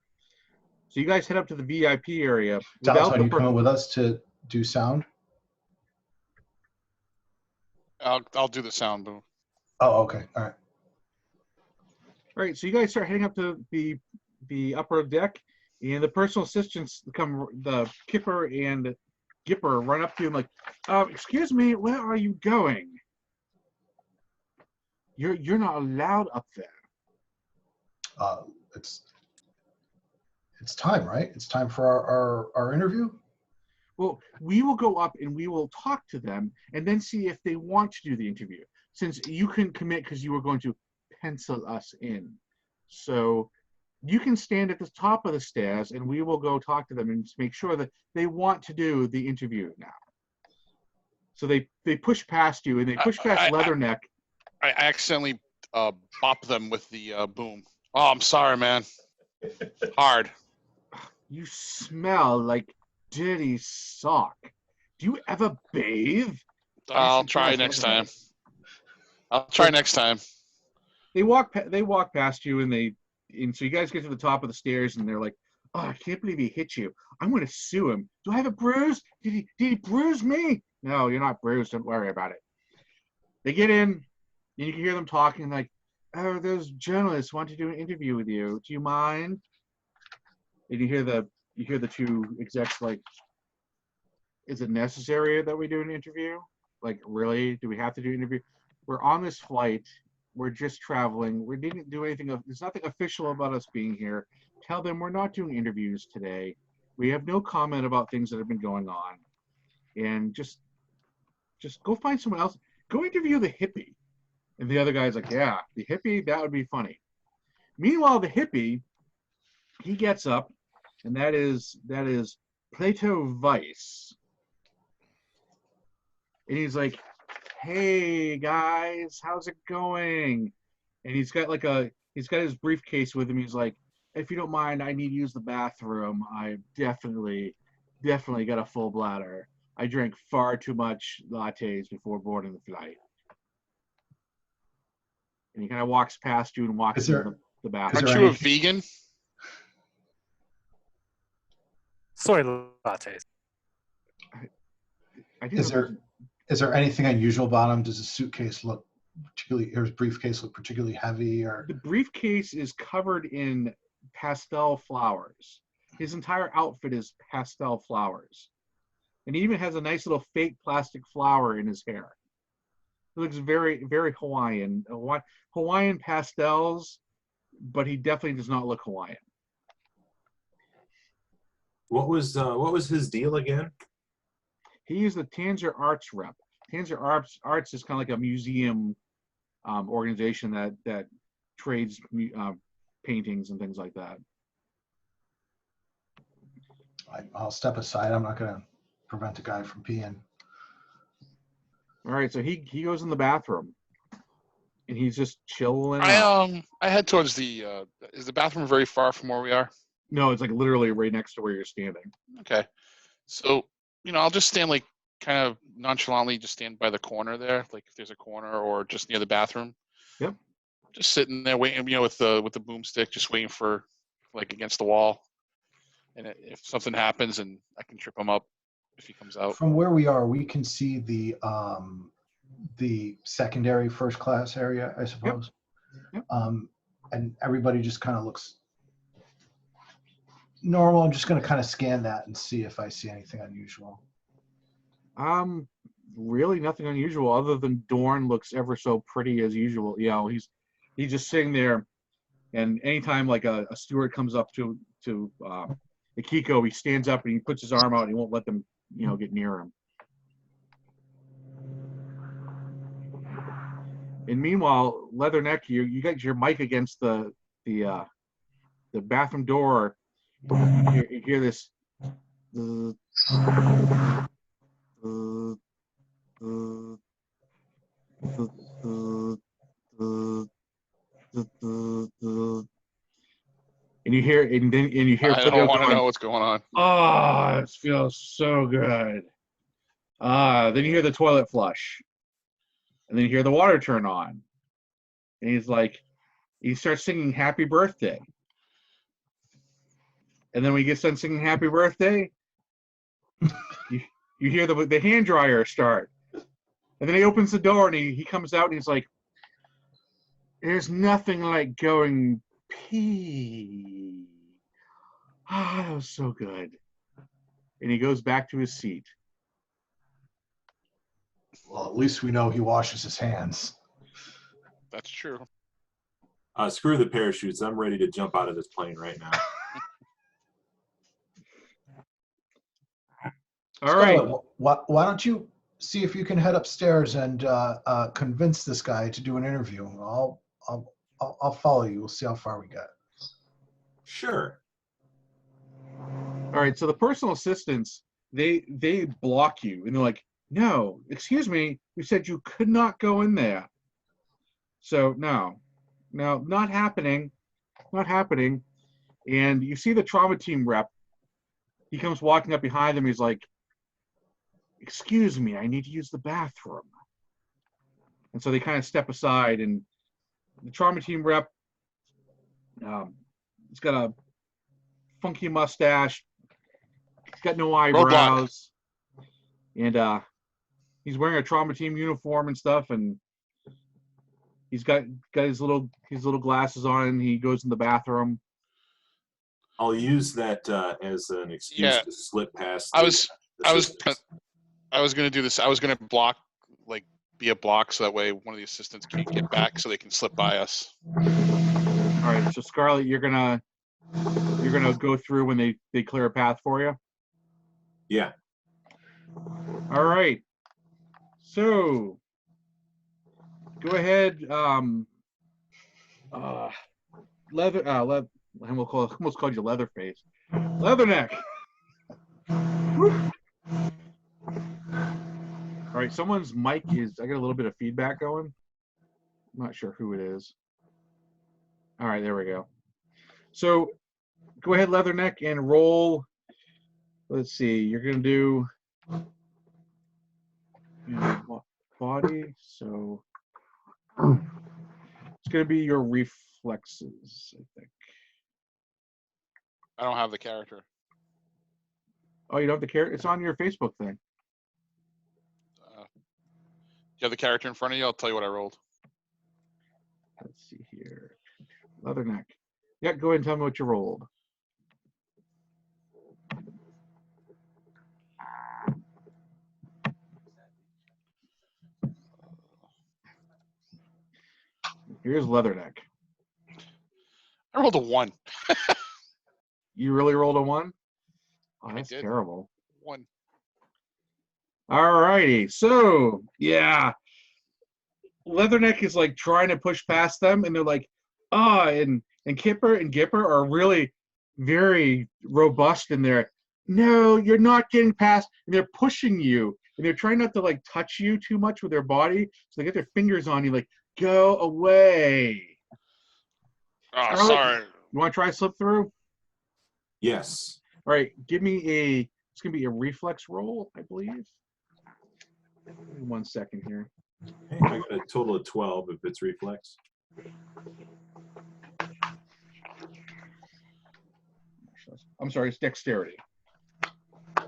So you guys head up to the VIP area. Talsorian, you coming with us to do sound? I'll do the sound booth. Oh, okay, all right. All right, so you guys start heading up to the upper deck, and the personal assistants the Kipper and Gipper run up to you and like, excuse me, where are you going? You're not allowed up there. It's time, right? It's time for our interview. Well, we will go up and we will talk to them and then see if they want to do the interview. Since you couldn't commit because you were going to pencil us in. So you can stand at the top of the stairs and we will go talk to them and make sure that they want to do the interview now. So they push past you and they push past Leatherneck. I accidentally bop them with the boom. Oh, I'm sorry, man. Hard. You smell like dirty sock. Do you ever bathe? I'll try next time. I'll try next time. They walk past you and so you guys get to the top of the stairs and they're like, "Oh, I can't believe he hit you. I'm going to sue him. Do I have a bruise? Did he bruise me?" "No, you're not bruised. Don't worry about it." They get in and you can hear them talking like, "Oh, those journalists want to do an interview with you. Do you mind?" And you hear the two execs like, "Is it necessary that we do an interview? Like, really? Do we have to do an interview? We're on this flight. We're just traveling. We didn't do anything. There's nothing official about us being here. Tell them we're not doing interviews today. We have no comment about things that have been going on. And just go find someone else. Go interview the hippie." And the other guy's like, "Yeah, the hippie, that would be funny." Meanwhile, the hippie, he gets up, and that is Plato Weiss. And he's like, "Hey guys, how's it going?" And he's got his briefcase with him. He's like, "If you don't mind, I need to use the bathroom. I definitely got a full bladder. I drank far too much lattes before boarding the flight." And he kind of walks past you and walks into the bathroom. Aren't you a vegan? Soy lattes. Is there anything unusual about him? Does his suitcase look particularly, or his briefcase look particularly heavy? Or the briefcase is covered in pastel flowers. His entire outfit is pastel flowers, and he even has a nice little fake plastic flower in his hair. It looks very, very Hawaiian. Hawaiian pastels, but he definitely does not look Hawaiian. What was his deal again? He is the Tanzer Arts rep. Tanzer Arts is kind of like a museum organization that trades paintings and things like that. I'll step aside. I'm not going to prevent a guy from peeing. All right, so he goes in the bathroom, and he's just chilling. I head towards the. Is the bathroom very far from where we are? No, it's like literally right next to where you're standing. Okay, so I'll just stand like kind of nonchalantly, just stand by the corner there, like if there's a corner or just near the bathroom. Yep. Just sitting there waiting, with the boomstick, just waiting for like against the wall, and if something happens, and I can trip him up if he comes out. From where we are, we can see the secondary first class area, I suppose. Yep. And everybody just kind of looks normal. I'm just going to kind of scan that and see if I see anything unusual. Really nothing unusual other than Dorn looks ever so pretty as usual. He's just sitting there, and anytime like a steward comes up to Akiko, he stands up and he puts his arm out and he won't let them get near him. And meanwhile, Leatherneck, you got your mic against the bathroom door. You hear this. And you hear, I don't want to know what's going on. "Oh, it feels so good." Then you hear the toilet flush, and then you hear the water turn on, and he starts singing "Happy Birthday," and then when he gets done singing "Happy Birthday," you hear the hand dryer start, and then he opens the door and he comes out and he's like, "There's nothing like going pee. That was so good." And he goes back to his seat. Well, at least we know he washes his hands. That's true. Screw the parachutes. I'm ready to jump out of this plane right now. All right. Scarlett, why don't you see if you can head upstairs and convince this guy to do an interview? I'll follow you. We'll see how far we get. Sure. All right. So the personal assistants, they block you, and they're like, "No, excuse me. We said you could not go in there." So no, not happening, not happening. And you see the trauma team rep. He comes walking up behind them. He's like, "Excuse me, I need to use the bathroom." And so they kind of step aside, and the trauma team rep, he's got a funky mustache. He's got no eyebrows, and he's wearing a trauma team uniform and stuff, and he's got his little glasses on, and he goes in the bathroom. I'll use that as an excuse to slip past. I was going to do this. I was going to block, like, be a block, so that way one of the assistants can't get back, so they can slip by us. All right, so Scarlett, you're gonna go through when they clear a path for you. Yeah. All right. So go ahead. Leather. And we'll almost called you Leatherface. Leatherneck. Woo. All right. Someone's mic is. I got a little bit of feedback going. I'm not sure who it is. All right. There we go. So go ahead, Leatherneck, and roll. Let's see. You're gonna do body. So it's gonna be your reflexes, I think. I don't have the character. Oh, you don't have the character? It's on your Facebook thing. Do you have the character in front of you? I'll tell you what I rolled. Let's see here. Leatherneck. Yeah, go ahead and tell me what you rolled. Here's Leatherneck. I rolled a 1. You really rolled a 1? Oh, that's did. terrible. 1. All righty. So, yeah. Leatherneck is like trying to push past them, and they're like, and Kipper and Gipper are really very robust in there. No, you're not getting past, and they're pushing you, and they're trying not to like touch you too much with their body, so they get their fingers on you, like, go away. Oh, Scarlett, sorry. you want to try slip through? Yes. All right, give me it's going to be a reflex roll, I believe. 1 second here. Hey, I got a total of 12 if it's reflex. I'm sorry, it's dexterity.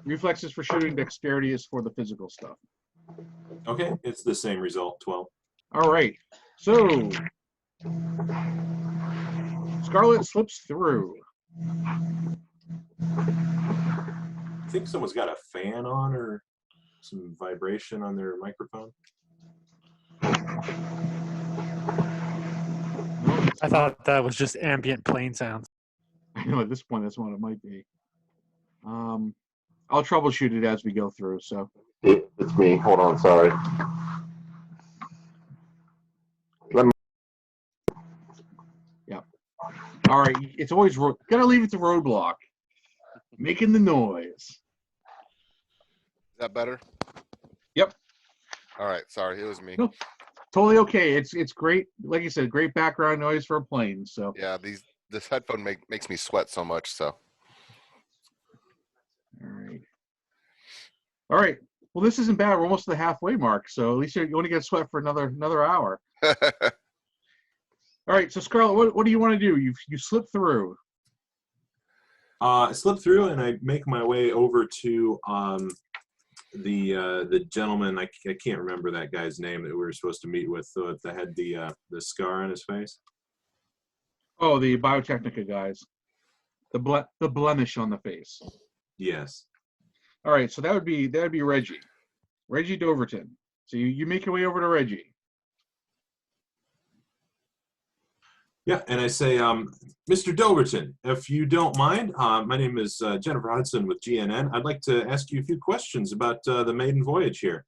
Reflexes for shooting, dexterity is for the physical stuff. Okay, it's the same result, 12. All right, so Scarlett slips through. I think someone's got a fan on or some vibration on their microphone. I thought that was just ambient plane sounds. I know at this point that's what it might be. I'll troubleshoot it as we go through. So it's me. Hold on, sorry. all right, it's always gotta leave it to roadblock, making the noise. Is that better? Yep. All right. Sorry, it was me. No, totally okay. It's great. Like you said, great background noise for a plane. So Yeah, this headphone makes me sweat so much. So. All right. Well, this isn't bad. We're almost to the halfway mark, so at least you only get sweat for another hour. All right. So Scarlett, what do you want to do? You slip through. I slip through and I make my way over to the gentleman. I can't remember that guy's name that we were supposed to meet with. So that had the scar on his face. Oh, the Biotechnica guys. The blemish on the face. Yes. All right. So that would be Reggie. Reggie Doverton. So you make your way over to Reggie. Yeah, and I say, Mr. Doverton, if you don't mind, my name is Jennifer Hudson with GNN. I'd like to ask you a few questions about the maiden voyage here.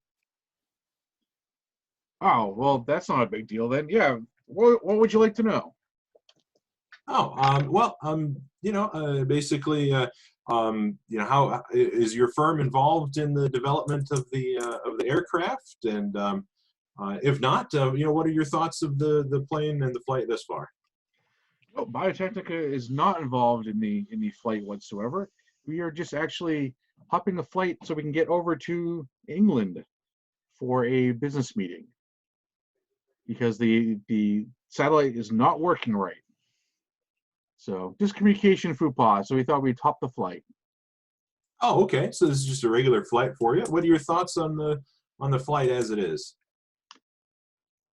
Oh, well, that's not a big deal then. Yeah. What would you like to know? Oh, well, basically, how is your firm involved in the development of the aircraft? And if not, what are your thoughts of the plane and the flight thus far? No, Biotechnica is not involved in the flight whatsoever. We are just actually hopping a flight so we can get over to England for a business meeting because the satellite is not working right. So just communication faux pas. So we thought we'd top the flight. Oh, okay. So this is just a regular flight for you. What are your thoughts on the flight as it is?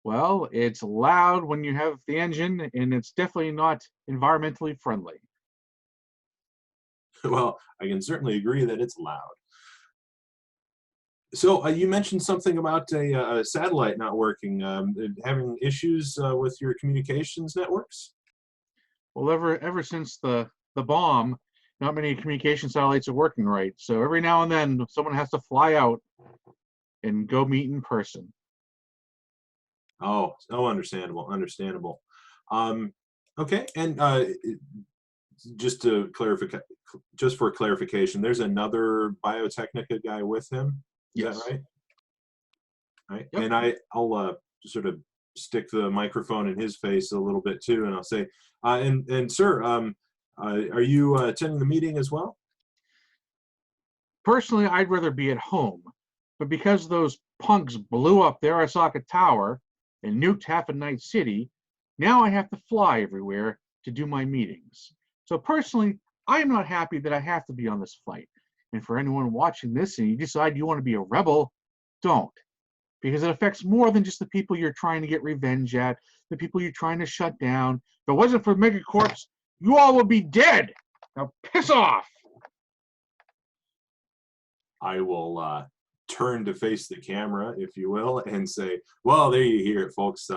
Well, it's loud when you have the engine, and it's definitely not environmentally friendly. Well, I can certainly agree that it's loud. So you mentioned something about a satellite not working, having issues with your communications networks? Well, ever since the bomb, not many communication satellites are working right. So every now and then, someone has to fly out and go meet in person. Oh, understandable. Okay, and just for clarification, there's another Biotechnica guy with him. Is Yes. that right? Right. Yep. And I'll sort of stick the microphone in his face a little bit too, and I'll say, and sir, are you attending the meeting as well? Personally, I'd rather be at home, but because those punks blew up the Arasaka Tower and nuked half of Night City, now I have to fly everywhere to do my meetings. So personally, I am not happy that I have to be on this flight. And for anyone watching this and you decide you want to be a rebel, don't. Because it affects more than just the people you're trying to get revenge at, the people you're trying to shut down. If it wasn't for Megacorps, you all would be dead. Now piss off. I will turn to face the camera, if you will, and say, well, there you hear it, folks.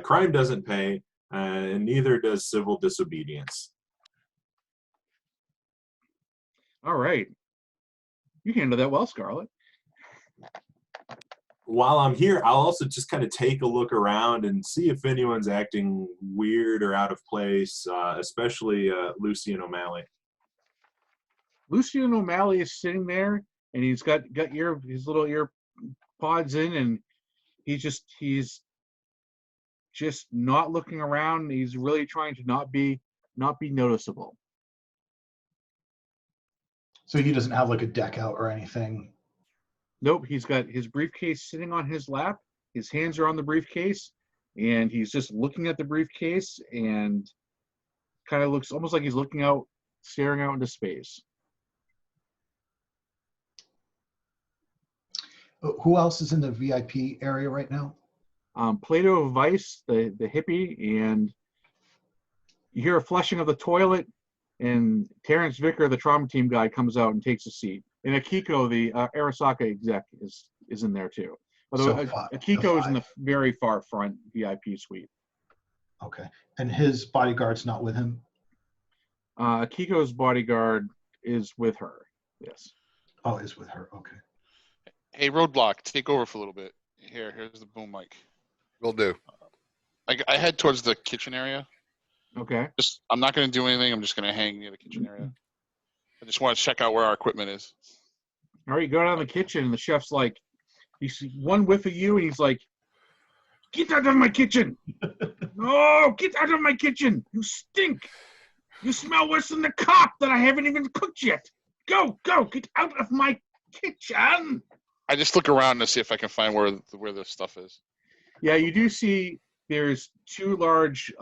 Crime doesn't pay, and neither does civil disobedience. All right. You handled that well, Scarlett. While I'm here, I'll also just kind of take a look around and see if anyone's acting weird or out of place, especially Lucy and O'Malley. Lucy and O'Malley is sitting there, and he's got his little ear pods in, and he's just not looking around. He's really trying to not be noticeable. So he doesn't have like a deck out or anything. Nope, he's got his briefcase sitting on his lap. His hands are on the briefcase, and he's just looking at the briefcase and kind of looks almost like he's staring out into space. Who else is in the VIP area right now? Plato Vice, the hippie, and you hear a flushing of the toilet, and Terrence Vicker, the trauma team guy, comes out and takes a seat. And Akiko, the Arasaka exec, is in there too. Although Akiko is in the very far front VIP suite. Okay. And his bodyguard's not with him? Akiko's bodyguard is with her, yes. Oh, is with her, okay. Hey, Roadblock, take over for a little bit. Here's the boom mic. Will do. I head towards the kitchen area. Okay. I'm not going to do anything. I'm just going to hang near the kitchen area. I just want to check out where our equipment is. All right, you go down the kitchen, and the chef's like, you see one whiff of you, and he's like, get out of my kitchen. No, get out of my kitchen. You stink. You smell worse than the cop that I haven't even cooked yet. Go, get out of my kitchen. I just look around to see if I can find where the stuff is. Yeah, you do see there's two large,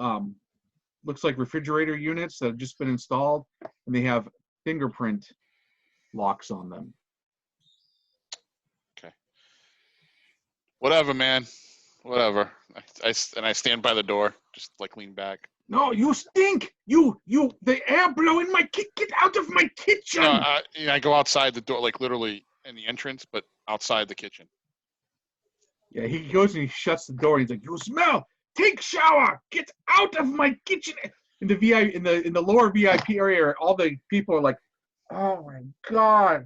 looks like refrigerator units that have just been installed, and they have fingerprint locks on them. Okay. Whatever, man. Whatever. I stand by the door, just like lean back. No, you stink. The air blowing my get out of my kitchen. No, I go outside the door, like literally in the entrance, but outside the kitchen. Yeah, he goes and he shuts the door, and he's like, you smell. take shower, get out of my kitchen. In the in the lower VIP area, all the people are like, oh my God,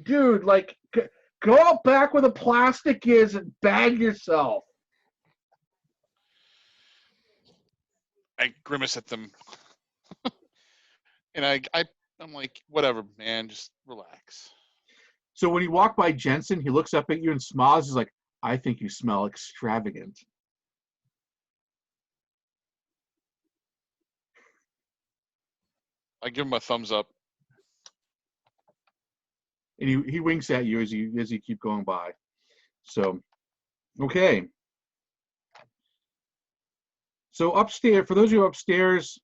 dude, like go out back where the plastic is and bag yourself. I grimace at them, and I'm like, whatever, man, just relax. So when you walk by Jensen, he looks up at you and smiles. He's like, I think you smell extravagant. I give him a thumbs up. And he winks at you as you keep going by. So, okay. So upstairs, for those of you upstairs,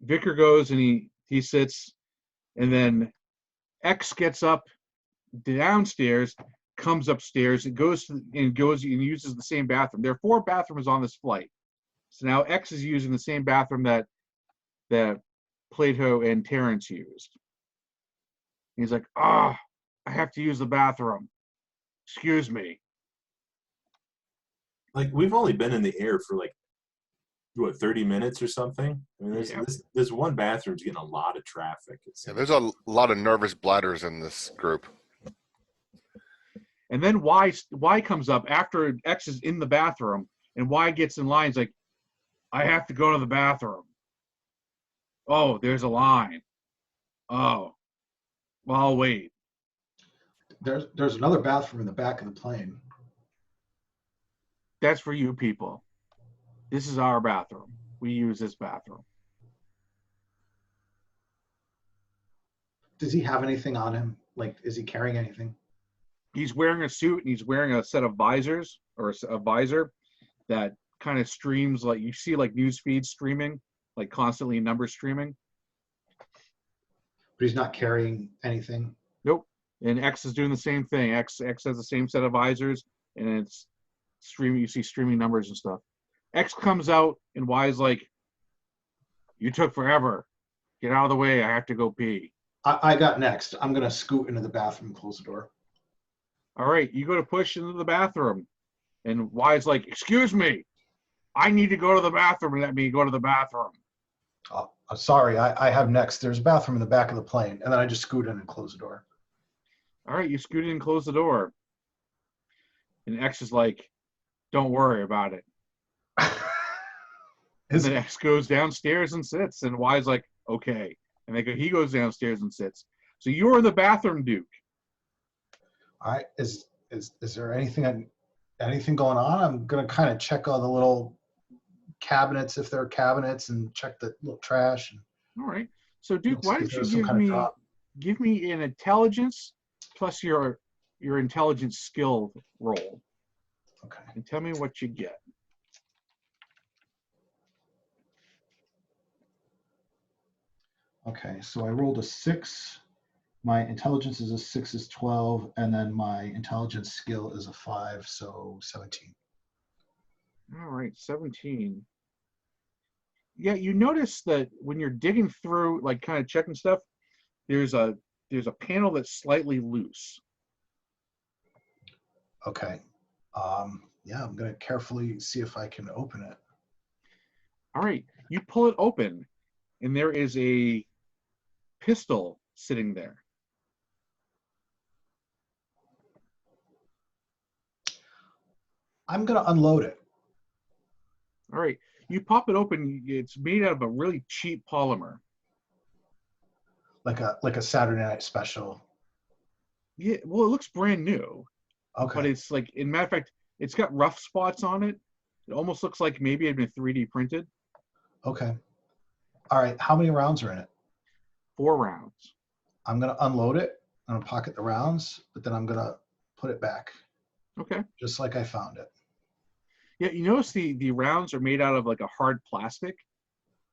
Vicar goes and he sits, and then X gets up downstairs, comes upstairs, and goes and uses the same bathroom. There are 4 bathrooms on this flight. So now X is using the same bathroom that Plato and Terrence used. He's like, I have to use the bathroom. Excuse me. Like, we've only been in the air for like, 30 minutes or something? I mean, this one bathroom's getting a lot of traffic. Yeah, there's a lot of nervous bladders in this group. And then Y comes up after X is in the bathroom, and Y gets in line. He's like, I have to go to the bathroom. Oh, there's a line. Oh, well, I'll wait. There's another bathroom in the back of the plane. That's for you people. This is our bathroom. We use this bathroom. Does he have anything on him? Like, is he carrying anything? He's wearing a suit and he's wearing a set of visors or a visor that kind of streams, like you see like news feeds streaming, like constantly numbers streaming. But he's not carrying anything. Nope. And X is doing the same thing. X has the same set of visors and it's streaming. You see streaming numbers and stuff. X comes out and Y is like, you took forever. Get out of the way. I have to go pee. I got next. I'm going to scoot into the bathroom and close the door. All right. You go to push into the bathroom. And Y is like, excuse me. I need to go to the bathroom and let me go to the bathroom. Oh, sorry. I have next. There's a bathroom in the back of the plane. And then I just scoot in and close the door. All right. You scoot in and close the door. And X is like, don't worry about it. And then X goes downstairs and sits. And Y is like, okay. And he goes downstairs and sits. So you're in the bathroom, Duke. All right. Is there anything going on? I'm going to kind of check all the little cabinets, if there are cabinets, and check the little trash. All right. So Duke, why don't you give me an intelligence plus your intelligence skill roll. Okay. And tell me what you get. Okay, so I rolled a 6. My intelligence is a 6 is 12, and then my intelligence skill is a 5, so 17. All right, 17. Yeah, you notice that when you're digging through, like kind of checking stuff, there's a panel that's slightly loose. Okay. Yeah, I'm going to carefully see if I can open it. All right, you pull it open, and there is a pistol sitting there. I'm going to unload it. All right, you pop it open. It's made out of a really cheap polymer. Like a Saturday Night Special. Yeah, well, it looks brand new. Okay. But it's like, in matter of fact, it's got rough spots on it. It almost looks like maybe it had been 3D printed. Okay. All right. How many rounds are in it? 4 rounds. I'm going to unload it. I'm going to pocket the rounds, but then I'm going to put it back. Okay. Just like I found it. Yeah, you notice the rounds are made out of like a hard plastic.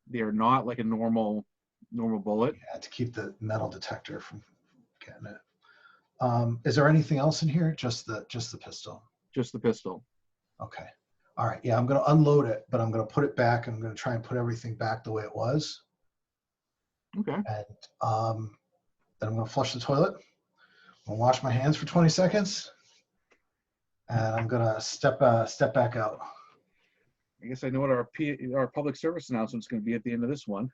They are not like a normal bullet. Yeah, to keep the metal detector from getting it. Is there anything else in here? Just the pistol. Just the pistol. Okay. All right. Yeah, I'm going to unload it, but I'm going to put it back. I'm going to try and put everything back the way it was. Okay. And then I'm going to flush the toilet. I'm going to wash my hands for 20 seconds. And I'm gonna step back out. I guess I know what our public service announcement is going to be at the end of this one.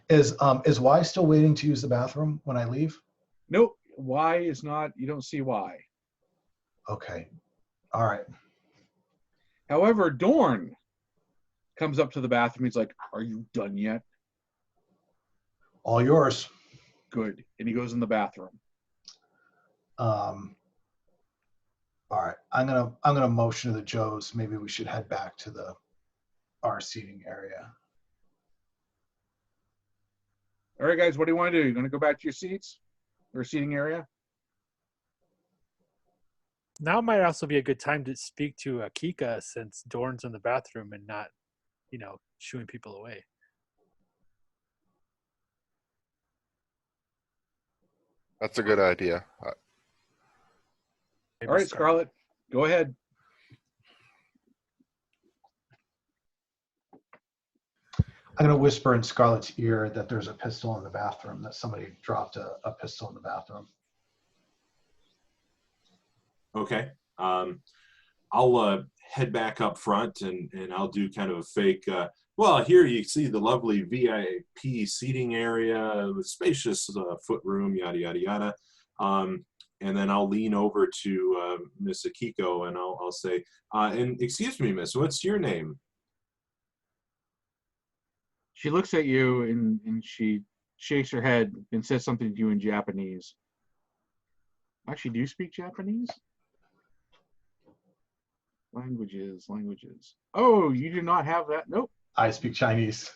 Is Y still waiting to use the bathroom when I leave? Nope. Y is not. You don't see Y. Okay. All right. However, Dorn comes up to the bathroom. He's like, "Are you done yet?" All yours. Good. And he goes in the bathroom. All right. I'm gonna motion to the Joes. Maybe we should head back to our seating area. All right, guys. What do you want to do? You going to go back to your seats or seating area? Now might also be a good time to speak to Kika since Dorn's in the bathroom and not, shooing people away. That's a good idea. All right, Scarlett, go ahead. I'm gonna whisper in Scarlett's ear that there's a pistol in the bathroom. That somebody dropped a pistol in the bathroom. Okay. I'll head back up front and I'll do kind of a fake. Well, here you see the lovely VIP seating area, the spacious foot room, yada yada yada. And then I'll lean over to Miss Akiko and I'll say, and excuse me, Miss, what's your name? She looks at you and she shakes her head and says something to you in Japanese. Actually, do you speak Japanese? Languages. Oh, you do not have that? Nope. I speak Chinese.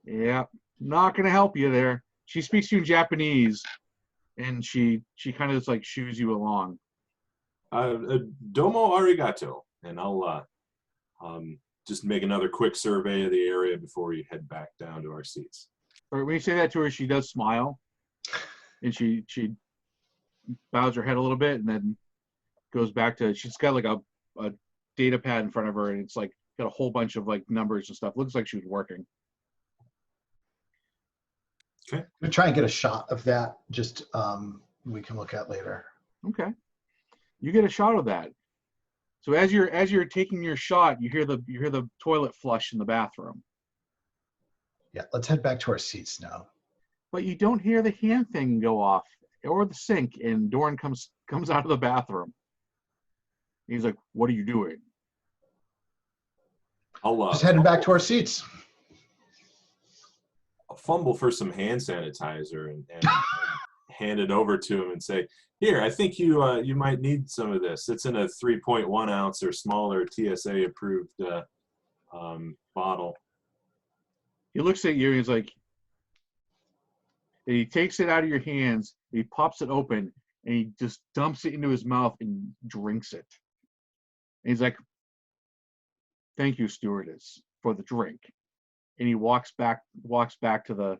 Yeah, not going to help you there. She speaks to you in Japanese, and she kind of just like shoos you along. Domo arigato. And I'll just make another quick survey of the area before we head back down to our seats. Or when you say that to her, she does smile, and she bows her head a little bit, and then goes back to. She's got like a data pad in front of her, and it's like got a whole bunch of like numbers and stuff. Looks like she was working. Okay. I'm gonna try and get a shot of that. Just we can look at later. Okay. You get a shot of that. So as you're taking your shot, you hear the toilet flush in the bathroom. Yeah, let's head back to our seats now. But you don't hear the hand thing go off or the sink, and Dorn comes out of the bathroom. He's like, "What are you doing?" I'll Just heading back to our seats. I'll fumble for some hand sanitizer and hand it over to him and say, "Here, I think you might need some of this. It's in a 3.1 ounce or smaller TSA approved bottle." He looks at you and he's like, and he takes it out of your hands, he pops it open, and he just dumps it into his mouth and drinks it. And he's like, "Thank you, stewardess, for the drink." And he walks back to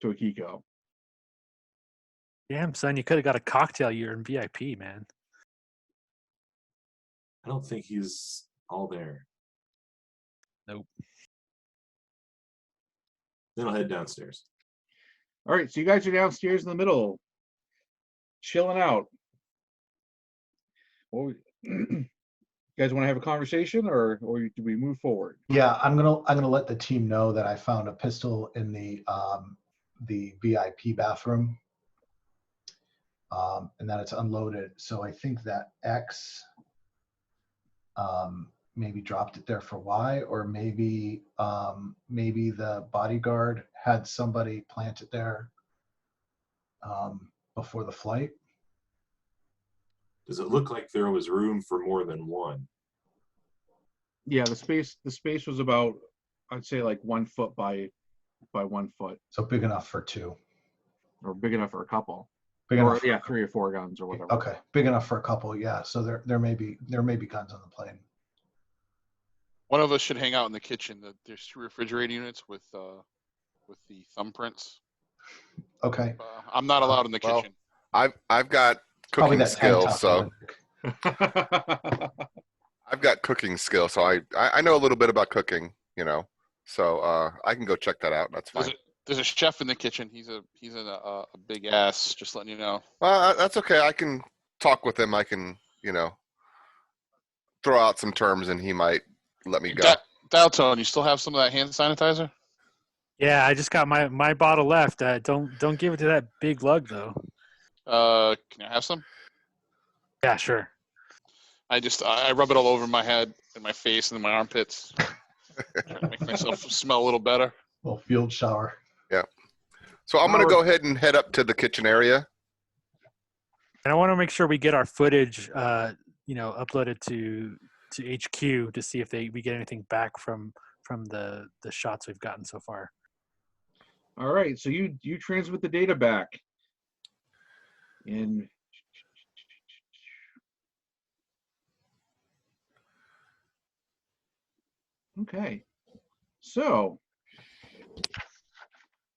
Akiko. Damn, son, you could have got a cocktail. You're in VIP, man. I don't think he's all there. Nope. Then I'll head downstairs. All right, so you guys are downstairs in the middle, chilling out. Well, you guys want to have a conversation, or do we move forward? Yeah, I'm gonna let the team know that I found a pistol in the VIP bathroom, and that it's unloaded. So I think that X maybe dropped it there for Y, or maybe the bodyguard had somebody plant it there before the flight. Does it look like there was room for more than one? Yeah, the space was about, I'd say, like 1 foot by 1 foot, So big enough for two. or big enough for a couple. Big Or enough. For, yeah, 3 or 4 guns or whatever. okay, big enough for a couple. Yeah. So there may be guns on the plane. One of us should hang out in the kitchen. There's 2 refrigerator units with the thumbprints. Okay. I'm not allowed in the Well, kitchen. I've got Probably cooking that tank skills, top so on. I've got cooking skills, so I know a little bit about cooking, so I can go check that out. That's fine. There's a chef in the kitchen. He's a big ass. Just letting you know. Well, that's okay. I can talk with him. I can, throw out some terms, and he might let me go. Dalton, you still have some of that hand sanitizer? Yeah, I just got my bottle left. Don't give it to that big lug though. Can I have some? Yeah, sure. I rub it all over my head and my face and my armpits. Trying to make myself smell a little better. Little field shower. Yeah. So I'm going to go ahead and head up to the kitchen area. And I want to make sure we get our footage, uploaded to HQ to see if we get anything back from the shots we've gotten so far. All right, so you transmit the data back. And okay, so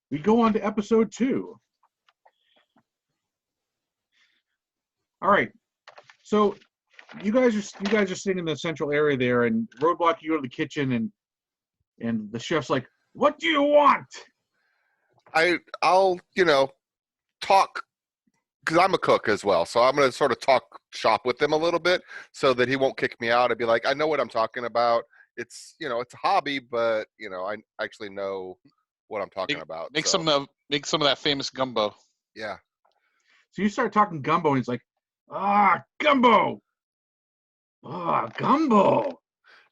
we go on to episode 2. All right, so you guys are sitting in the central area there, and Roadblock, you go to the kitchen, and the chef's like, "What do you want?" I'll talk, because I'm a cook as well, so I'm going to sort of talk shop with him a little bit so that he won't kick me out. I'd be like, I know what I'm talking about. It's it's a hobby, but I actually know what I'm talking about. Make some of that famous gumbo. Yeah. So you start talking gumbo, and he's like, gumbo. Gumbo.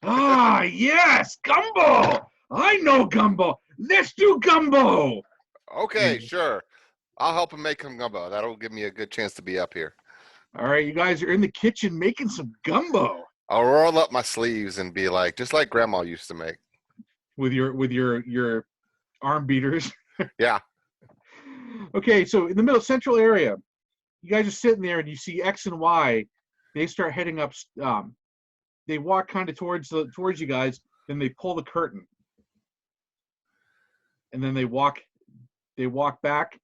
Yes, gumbo. I know gumbo. Let's do gumbo. Okay, sure. I'll help him make some gumbo. That'll give me a good chance to be up here. All right, you guys are in the kitchen making some gumbo. I'll roll up my sleeves and be like, just like Grandma used to make. With your arm beaters. Yeah. Okay, so in the middle central area, you guys are sitting there, and you see X and Y. They start heading up. They walk kind of towards you guys. Then they pull the curtain, and then they walk back.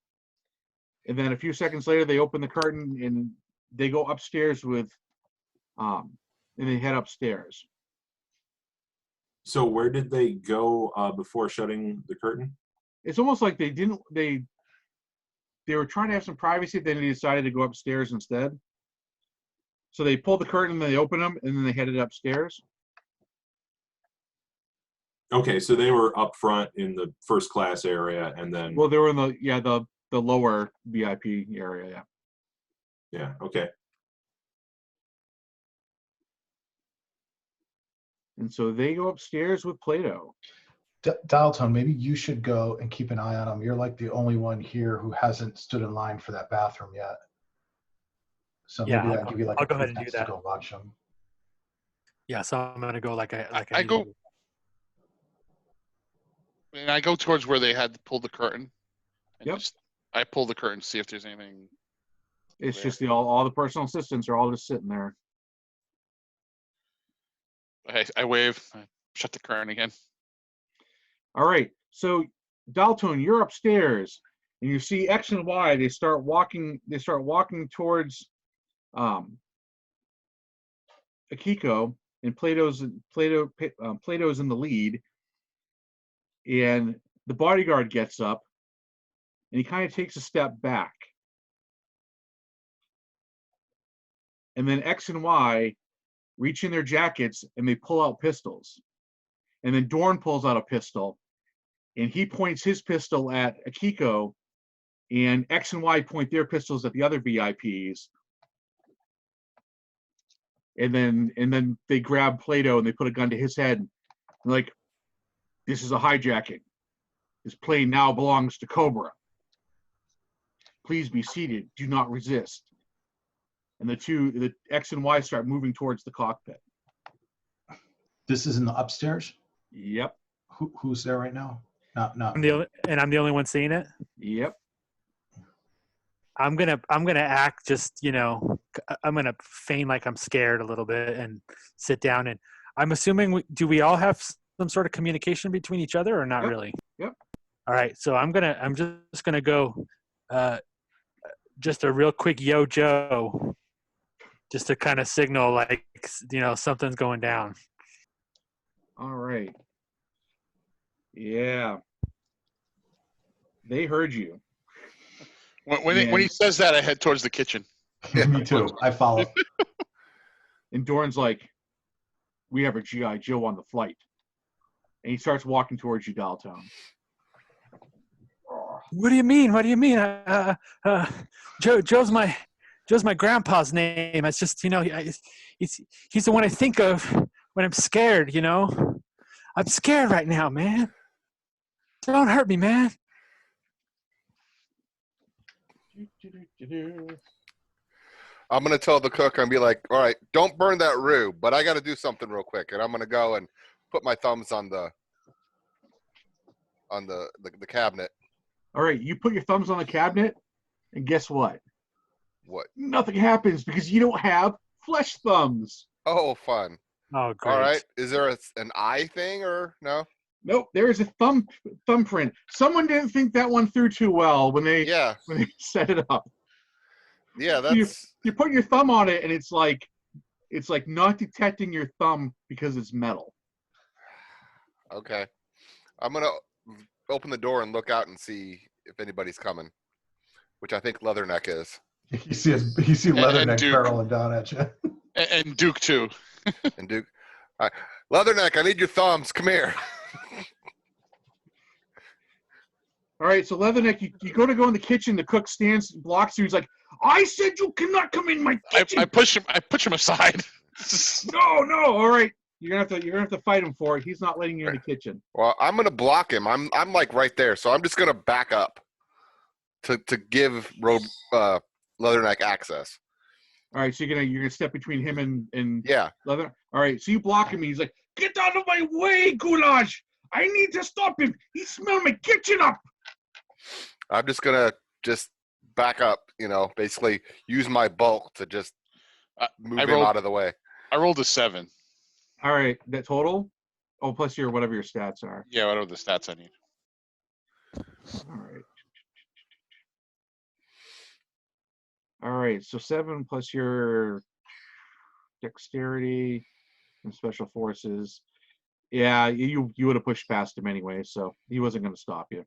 And then a few seconds later, they open the curtain and they go upstairs and they head upstairs. So where did they go before shutting the curtain? It's almost like they were trying to have some privacy, then they decided to go upstairs instead. So they pulled the curtain, and they opened them, and then they headed upstairs. Okay, so they were up front in the first class area, and then Well, they were in the lower VIP area. yeah, okay. And so they go upstairs with Plato. Dialtone, maybe you should go and keep an eye on them. You're like the only one here who hasn't stood in line for that bathroom yet. So maybe I'll give you like I'll a go ahead few and do minutes that. to go watch them. Yeah, so I'm gonna go like I I go. And I go towards where they had pulled the curtain. And I pull the curtain to see if there's anything. It's just all the personal assistants are all just sitting there. I wave. I shut the curtain again. All right. So Dalton, you're upstairs, and you see X and Y. They start walking towards Akiko, and Plato's in the lead. And the bodyguard gets up, and he kind of takes a step back. And then X and Y reach in their jackets, and they pull out pistols. And then Dorn pulls out a pistol, and he points his pistol at Akiko, and X and Y point their pistols at the other VIPs. And then they grab Plato, and they put a gun to his head. And like, this is a hijacking. This plane now belongs to Cobra. Please be seated. Do not resist. And the X and Y start moving towards the cockpit. This is in the upstairs? Yep. Who's there right now? Not. I'm the only one seeing it. Yep. I'm gonna act just I'm gonna feign like I'm scared a little bit and sit down, and I'm assuming do we all have some sort of communication between each other or not really? Yep. All right, so I'm just gonna go just a real quick yo Joe, just to kind of signal like something's going down. All right. Yeah. They heard you. When he says that, I head towards the kitchen. Me too. I follow. And Doran's like, we have a G.I. Joe on the flight. And he starts walking towards you, Daltone. What do you mean? What do you mean? Joe's my grandpa's name. It's just, he's the one I think of when I'm scared, I'm scared right now, man. Don't hurt me, man. I'm gonna tell the cook and be like, all right, don't burn that roux, but I got to do something real quick, and I'm gonna go and put my thumbs on the cabinet. All right, you put your thumbs on the cabinet, and guess what? What? Nothing happens because you don't have flesh thumbs. Oh, fun. Oh, great. All right. Is there an eye thing or no? Nope, there is a thumbprint. Someone didn't think that one through too well when they set it up. Yeah, that's. You put your thumb on it, and it's like not detecting your thumb because it's metal. Okay, I'm gonna open the door and look out and see if anybody's coming, which I think Leatherneck is. You see Leatherneck barreling down at you. And Duke too. And Duke, all right. Leatherneck, I need your thumbs. Come here. All right, so Leatherneck, you go in the kitchen. The cook blocks you. He's like, "I said you cannot come in my kitchen." I push him aside. No. All right, you're gonna have to fight him for it. He's not letting you in the kitchen. Well, I'm gonna block him. I'm like right there, so I'm just gonna back up to give Leatherneck access. All right, so you're gonna step between him and Yeah. Leather. All right, so you block him. He's like, "Get out of my way, Goulash! I need to stop him. He smelled my kitchen up." I'm just gonna back up. Basically use my bulk to just move him out of the way. I rolled a 7. All right, that total? Oh, plus whatever your stats are. Yeah, whatever the stats I need. All right. All right, so 7 plus your dexterity and special forces. Yeah, you would have pushed past him anyway, so he wasn't going to stop you.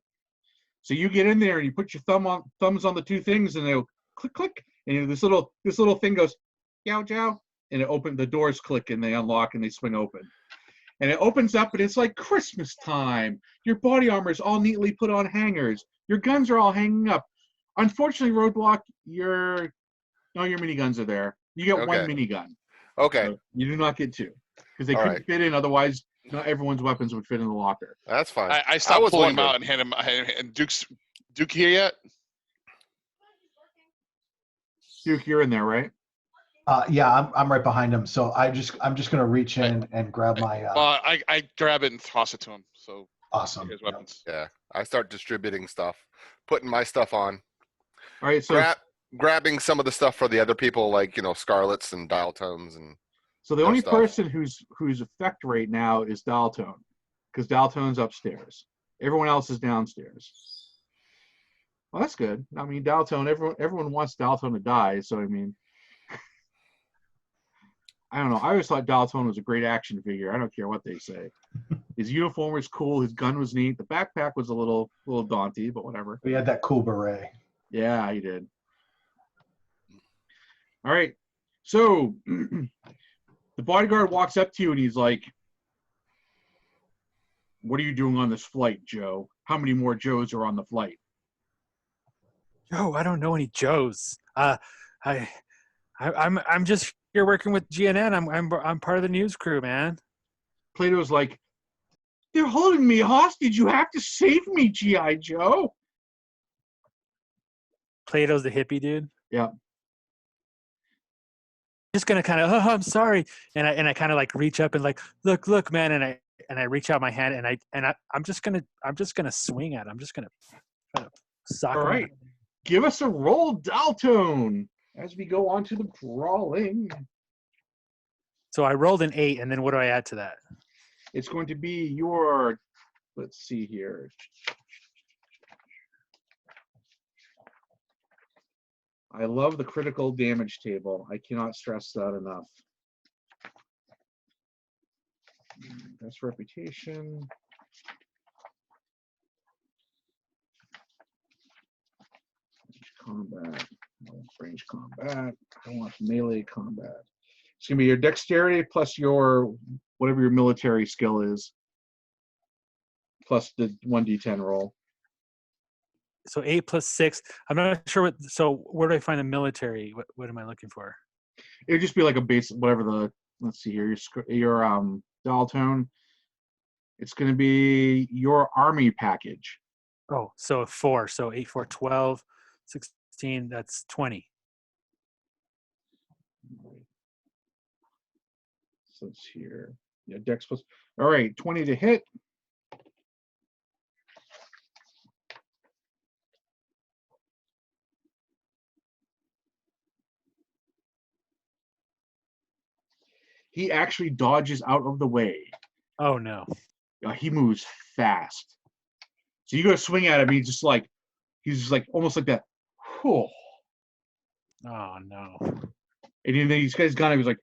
So you get in there and you put your thumbs on the two things, and they'll click, click, and this little thing goes, yow, jow, and the doors click and they unlock and they swing open. And it opens up and it's like Christmas time. Your body armor is all neatly put on hangers. Your guns are all hanging up. Unfortunately, Roadblock, your miniguns are there. You get one minigun. Okay. So you do not get two because they couldn't fit in. Otherwise, not everyone's weapons would fit in the locker. That's fine. I stopped pulling him out and hand him. And Duke here yet? Duke, you're in there, right? Yeah, I'm right behind him. So I'm just gonna reach in and grab my. I grab it and toss it to him. So awesome. His weapons. Yeah, I start distributing stuff, putting my stuff on. All right, so grabbing some of the stuff for the other people, like Scarlets and Dial Tones and. So the only person who's effect right now is Daltone, because Daltone's upstairs. Everyone else is downstairs. Well, that's good. I mean, Daltone. Everyone wants Daltone to die. So I mean, I don't know. I always thought Daltone was a great action figure. I don't care what they say. His uniform was cool. His gun was neat. The backpack was a little daunty, but whatever. He had that cool beret. Yeah, he did. All right. So the bodyguard walks up to you and he's like, "What are you doing on this flight, Joe? How many more Joes are on the flight?" Joe, I don't know any Joes. I'm just here working with GNN. I'm part of the news crew, man. Plato's like, "They're holding me hostage. You have to save me, G.I. Joe." Plato's the hippie dude. Yeah. Just gonna kind of, I'm sorry, and I kind of like reach up and like, look, man, and I reach out my hand and I'm just gonna swing at him. I'm just gonna try to sock him. All right, give us a roll, Daltone, as we go on to the brawling. So I rolled an 8, and then what do I add to that? It's going to be your. Let's see here. I love the critical damage table. I cannot stress that enough. That's reputation. Combat. Range combat. I want melee combat. It's gonna be your dexterity plus your whatever your military skill is, plus the 1d10 roll. So 8 plus 6. I'm not sure what. So where do I find the military? What am I looking for? It would just be like a base, whatever the. Let's see here. Your dial tone. It's gonna be your army package. Oh, so 4. So 8, 4, 12, 16. That's 20. So it's here. Yeah, dex plus. All right, 20 to hit. He actually dodges out of the way. Oh no. He moves fast. So you go to swing at him, he's just like almost like that. Whew. Oh no. And then these guys got him. He's like,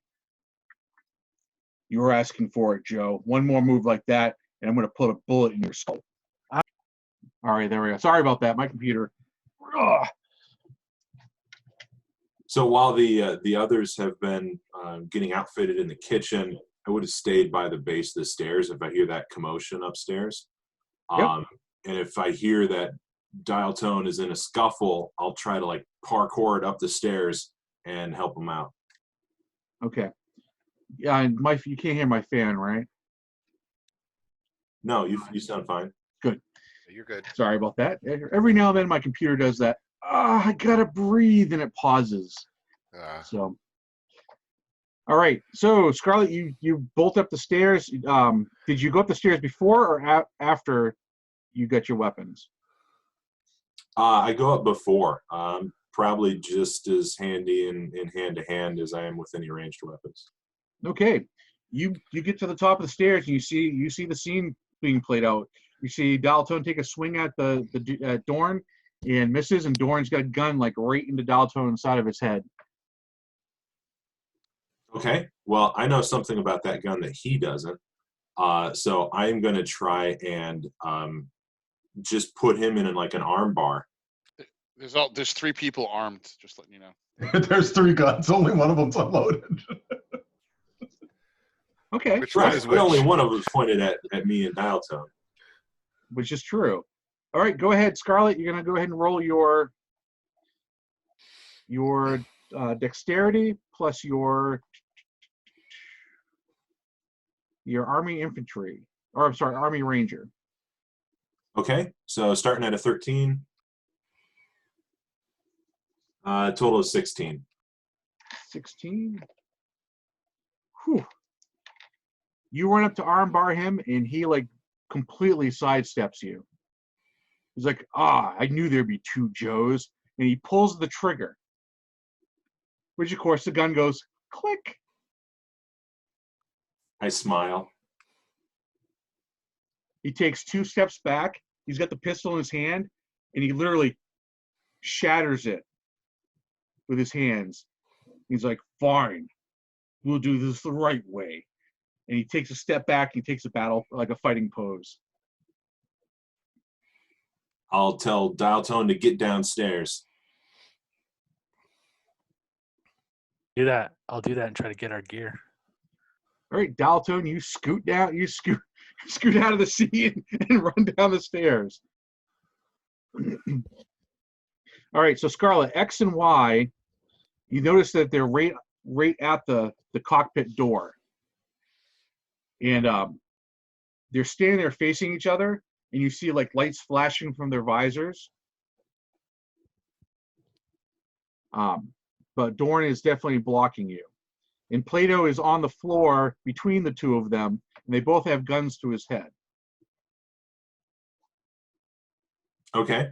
"You were asking for it, Joe. One more move like that, and I'm going to put a bullet in your skull." All right, there we go. Sorry about that. My computer. Ugh. So while the others have been getting outfitted in the kitchen, I would have stayed by the base of the stairs if I hear that commotion upstairs. Yep. And if I hear that dial tone is in a scuffle, I'll try to like parkour it up the stairs and help them out. Okay. Yeah, and you can't hear my fan, right? No, you sound fine. Good. You're good. Sorry about that. Every now and then my computer does that. I gotta breathe, and it pauses. So, all right. So, Scarlett, you bolt up the stairs. Did you go up the stairs before or after you got your weapons? I go up before. Probably just as handy in hand to hand as I am with any ranged weapons. Okay. You get to the top of the stairs and you see the scene being played out. You see Daltone take a swing at the Dorn and misses, and Dorn's got a gun like right into Daltone's side of his head. Okay. Well, I know something about that gun that he doesn't. So I'm going to try and just put him in like an arm bar. There's 3 people armed. Just letting you know. There's 3 guns. Only one of them's unloaded. Okay. Which one is But which? only one of them is pointed at me and dial tone. Which is true. All right, go ahead, Scarlett. You're gonna go ahead and roll your dexterity plus your army infantry, or I'm sorry, army ranger. Okay. So starting at a 13. Total of 16. 16. Whew. You run up to armbar him, and he like completely sidesteps you. He's like, I knew there'd be 2 Joes. And he pulls the trigger. Which, of course, the gun goes click. I smile. He takes 2 steps back. He's got the pistol in his hand, and he literally shatters it with his hands. He's like, fine, we'll do this the right way. And he takes a step back. He takes a battle, like a fighting pose. I'll tell dial tone to get downstairs. Do that. I'll do that and try to get our gear. All right, Daltone, you scoot down. You scoot out of the seat and run down the stairs. All right, so Scarlett, X and Y, you notice that they're right at the cockpit door. And they're standing there facing each other, and you see like lights flashing from their visors. But Dorn is definitely blocking you. And Plato is on the floor between the 2 of them, and they both have guns to his head. Okay.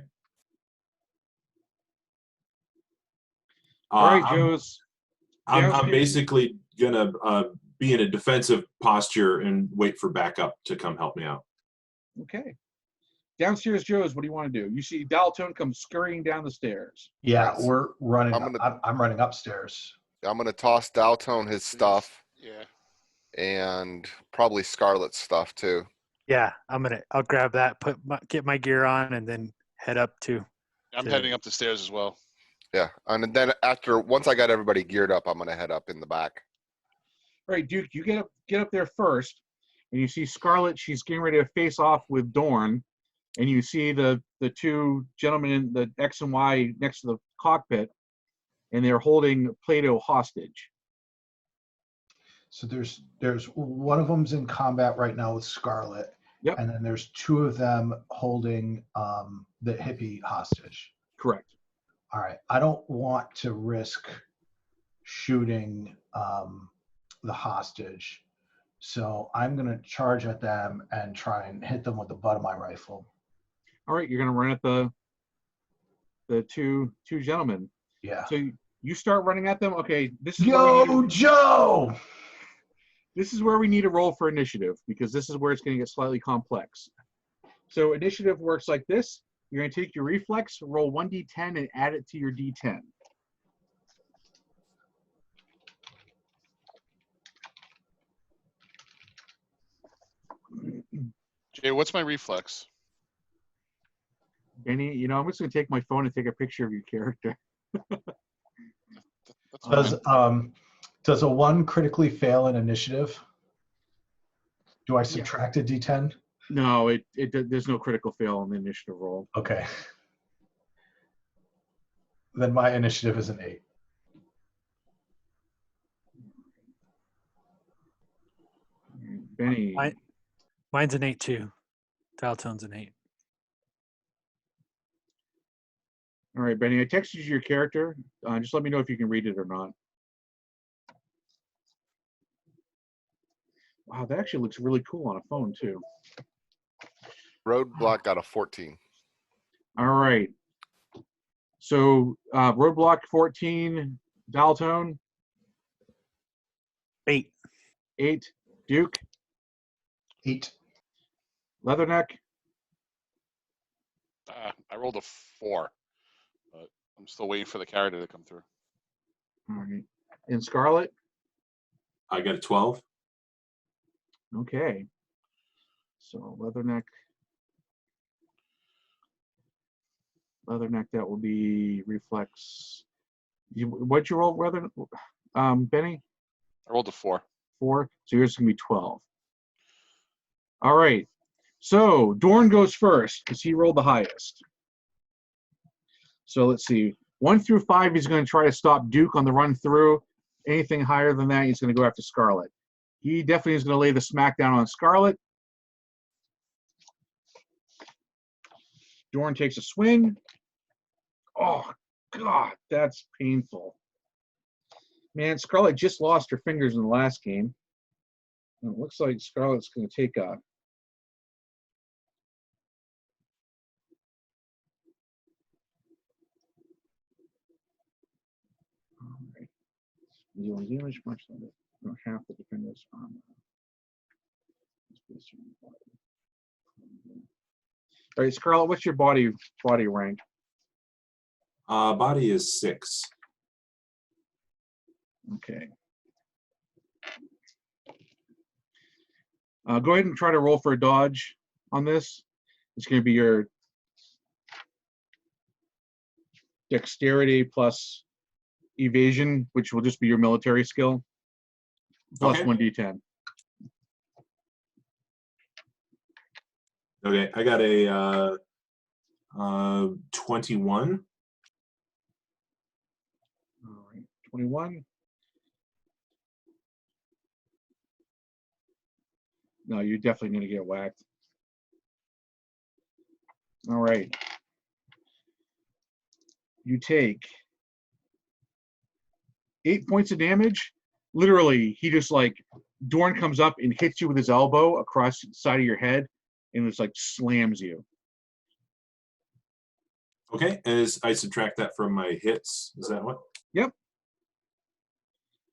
All right, Joe's. I'm basically gonna be in a defensive posture and wait for backup to come help me out. Okay. Downstairs, Joe's, what do you want to do? You see Daltone come scurrying down the stairs. Yeah, Right. we're running. I'm I'm running upstairs. I'm gonna toss Daltone his stuff Yeah. and probably Scarlet's stuff too. Yeah, I'll grab that, get my gear on, and then head up to. I'm heading up the stairs as well. Yeah, and then once I got everybody geared up, I'm gonna head up in the back. All right, Duke, you get up there first, and you see Scarlet. She's getting ready to face off with Dorn, and you see the two gentlemen in the X and Y next to the cockpit, and they're holding Plato hostage. So there's one of them's in combat right now with Scarlet. Yep. And then there's two of them holding the hippie hostage. Correct. All right. I don't want to risk shooting the hostage. So I'm going to charge at them and try and hit them with the butt of my rifle. All right, you're going to run at the two gentlemen. Yeah. So you start running at them. Okay, this is where Yo, Joe! this is where we need a roll for initiative, because this is where it's going to get slightly complex. So initiative works like this. You're going to take your reflex, roll 1d10, and add it to your d10. Jay, what's my reflex? Benny, you know, I'm just going to take my phone and take a picture of your character. That's fine. Does a 1 critically fail an initiative? Do I subtract a d10? No, there's no critical fail on the initiative roll. Okay. Then my initiative is an 8. Benny. Mine's an 8 too. Dial-tone's an 8. All right, Benny, I texted you your character. Just let me know if you can read it or not. Wow, that actually looks really cool on a phone too. Roadblock got a 14. All right. So roadblock 14, dial tone 8. 8, Duke 8. Leatherneck. I rolled a 4, but I'm still waiting for the character to come through. All right. And Scarlet. I got a 12. Okay. So Leatherneck, that will be reflex. What'd you roll, Benny? I rolled a 4. 4. So yours is gonna be 12. All right. So Dorn goes first because he rolled the highest. So let's see. 1 through 5, he's going to try to stop Duke on the run through. Anything higher than that, he's going to go after Scarlet. He definitely is going to lay the smackdown on Scarlet. Dorn takes a swing. Oh, God, that's painful. Man, Scarlet just lost her fingers in the last game. And it looks like Scarlet's going to take a... All right. Dealing damage much like half the defender's armor. All right, Scarlet, what's your body rank? Body is 6. Okay. Go ahead and try to roll for a dodge on this. It's going to be your dexterity plus evasion, which will just be your military skill, plus Okay. 1d10. Okay, I got a 21. All right, 21. No, you're definitely going to get whacked. All right. You take 8 points of damage. Literally, he just Dorn comes up and hits you with his elbow across the side of your head and just slams you. Okay, as I subtract that from my hits, is that what? Yep.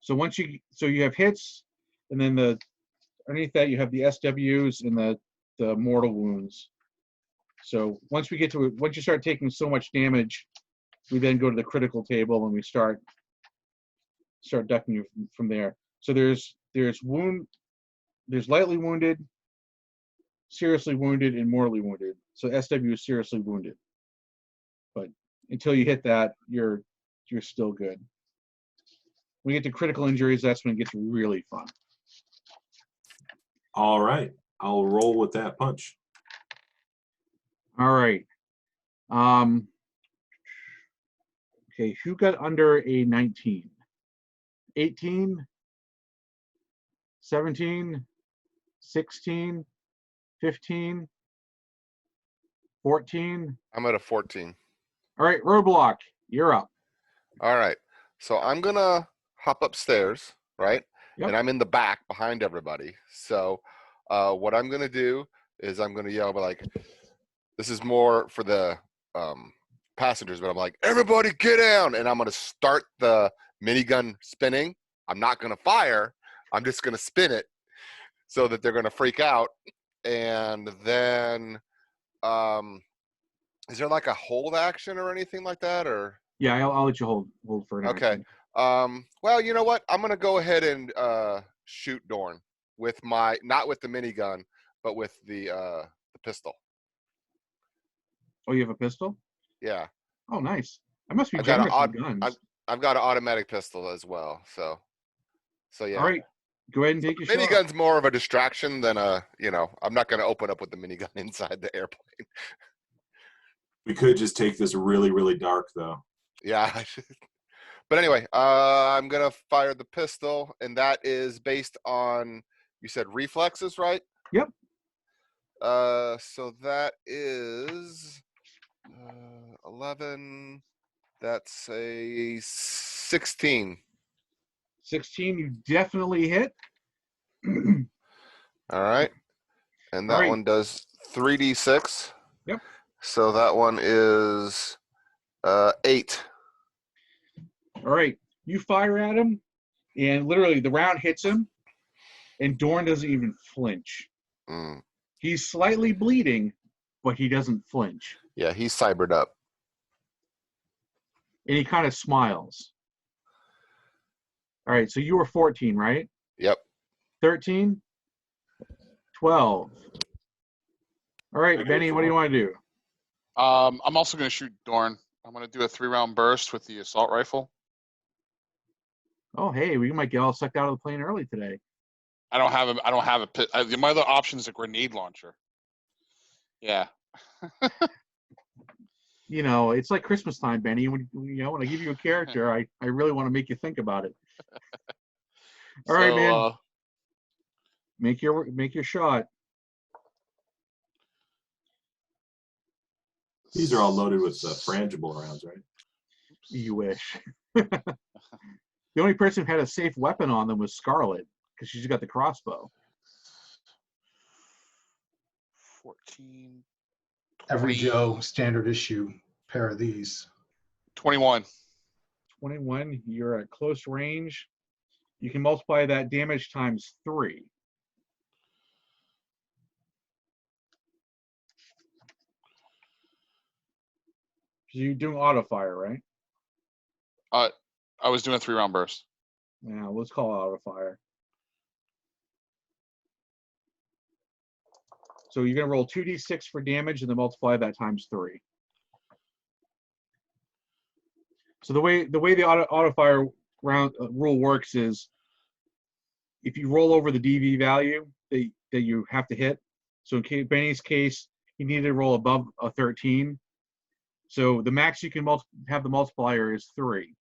So you have hits, and then underneath that you have the SWs and the mortal wounds. So once you start taking so much damage, we then go to the critical table and we start ducking you from there. So there's lightly wounded, seriously wounded, and mortally wounded. So SW is seriously wounded. But until you hit that, you're you're still good. When we get to critical injuries, that's when it gets really fun. All right. I'll roll with that punch. All right. Okay, who got under a 19? 18, 17, 16, 15, 14. I'm at a 14. All right, Roadblock, you're up. All right. So I'm going to hop upstairs, right? Yep. And I'm in the back behind everybody. So what I'm going to do is I'm going to yell, like, this is more for the passengers, but I'm like, everybody get down. And I'm going to start the minigun spinning. I'm not going to fire. I'm just going to spin it so that they're going to freak out. And then is there like a hold action or anything like that? Or Yeah, I'll let you hold for an okay. action. Well, you know what? I'm going to go ahead and shoot Dorn with not with the minigun, but with the pistol. Oh, you have a pistol? Yeah. Oh, nice. I must be I've got generous with guns. I've got an automatic pistol as well. So yeah. All right, go ahead and take your shot. Minigun's more of a distraction than I'm not going to open up with the minigun inside the airplane. We could just take this really, really dark, though. Yeah. But anyway, I'm going to fire the pistol, and that is based on, you said reflexes, right? Yep. So that is 11. That's a 16. 16, you definitely hit. All right. And that All right. one does 3d6. Yep. So that one is 8. All right, you fire at him, and literally the round hits him, and Dorn doesn't even flinch. Mm. He's slightly bleeding, but he doesn't flinch. Yeah, he's cybered up. And he kind of smiles. All right, so you were 14, right? Yep. 13? 12. All right, Benny, what do you want to do? I'm also going to shoot Dorn. I'm going to do a 3-round burst with the assault rifle. Oh, hey, we might get all sucked out of the plane early today. I don't have a pit. My other option is a grenade launcher. Yeah. You know, it's like Christmas time, Benny. When I give you a character, I really want to make you think about it. All right, man. Make your shot. These are all loaded with frangible rounds, right? You wish. The only person who had a safe weapon on them was Scarlet, because she's got the crossbow. 14. Every 20, Joe standard issue pair of these. 21. 21, you're at close range. You can multiply that damage times 3. So you're doing auto fire, right? I was doing a 3-round burst. Yeah, let's call it auto fire. So you're gonna roll 2d6 for damage and then multiply that times 3. So the way the auto fire round rule works is if you roll over the DV value that you have to hit. So in Benny's case, he needed to roll above a 13. So the max you can have the multiplier is 3.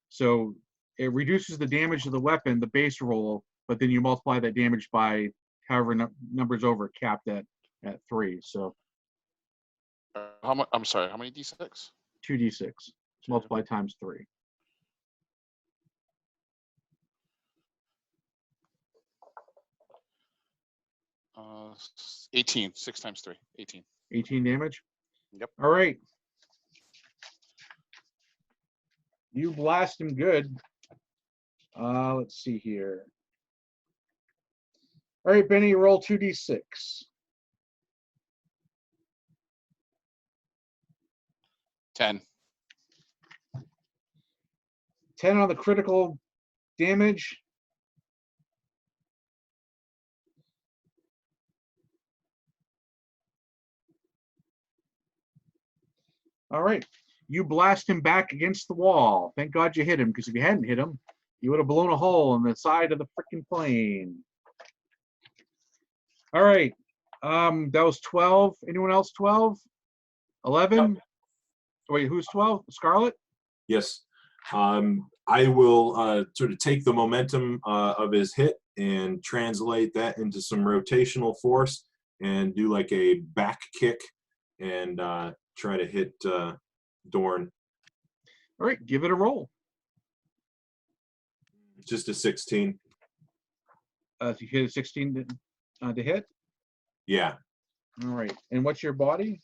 So it reduces the damage of the weapon, the base roll, but then you multiply that damage by however numbers over capped at 3. So How much? I'm sorry. How many d6? 2d6 multiply times 3. 18. 6 times 3. 18. 18 damage. Yep. All right. You blast him good. Let's see here. All right, Benny, roll 2d6. 10. 10 on the critical damage. All right. You blast him back against the wall. Thank God you hit him, because if you hadn't hit him, you would have blown a hole in the side of the freaking plane. All right. That was 12. Anyone else 12? 11? Wait, who's 12? Scarlet? Yes. I will sort of take the momentum of his hit and translate that into some rotational force and do like a back kick and try to hit Dorn. All right, give it a roll. Just a 16. If you hit a 16 to hit. Yeah. All right. And what's your body?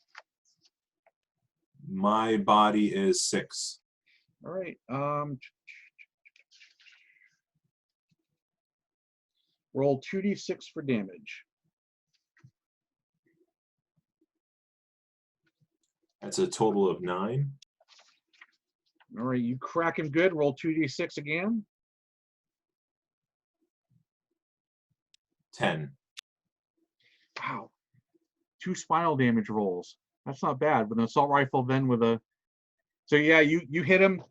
My body is 6. All right. Roll 2d6 for damage. That's a total of 9. All right, you crack him good. Roll 2d6 again. 10. Wow. 2 spinal damage rolls. That's not bad. With an assault rifle, then with a. So yeah, you hit him.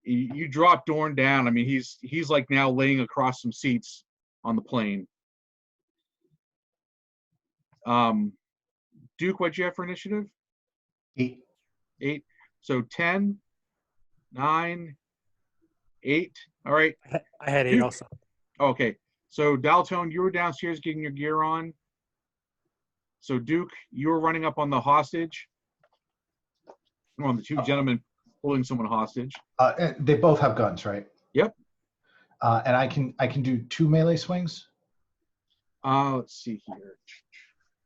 You drop Dorn down. I mean, he's like now laying across some seats on the plane. Duke, what'd you have for initiative? 8. 8. So 10, 9, 8. All right. I had 8 Duke. also. Okay. So Daltone, you were downstairs getting your gear on. So Duke, you were running up on the hostage. On the 2 gentlemen holding someone hostage. They both have guns, right? Yep. And I can do 2 melee swings. Let's see here.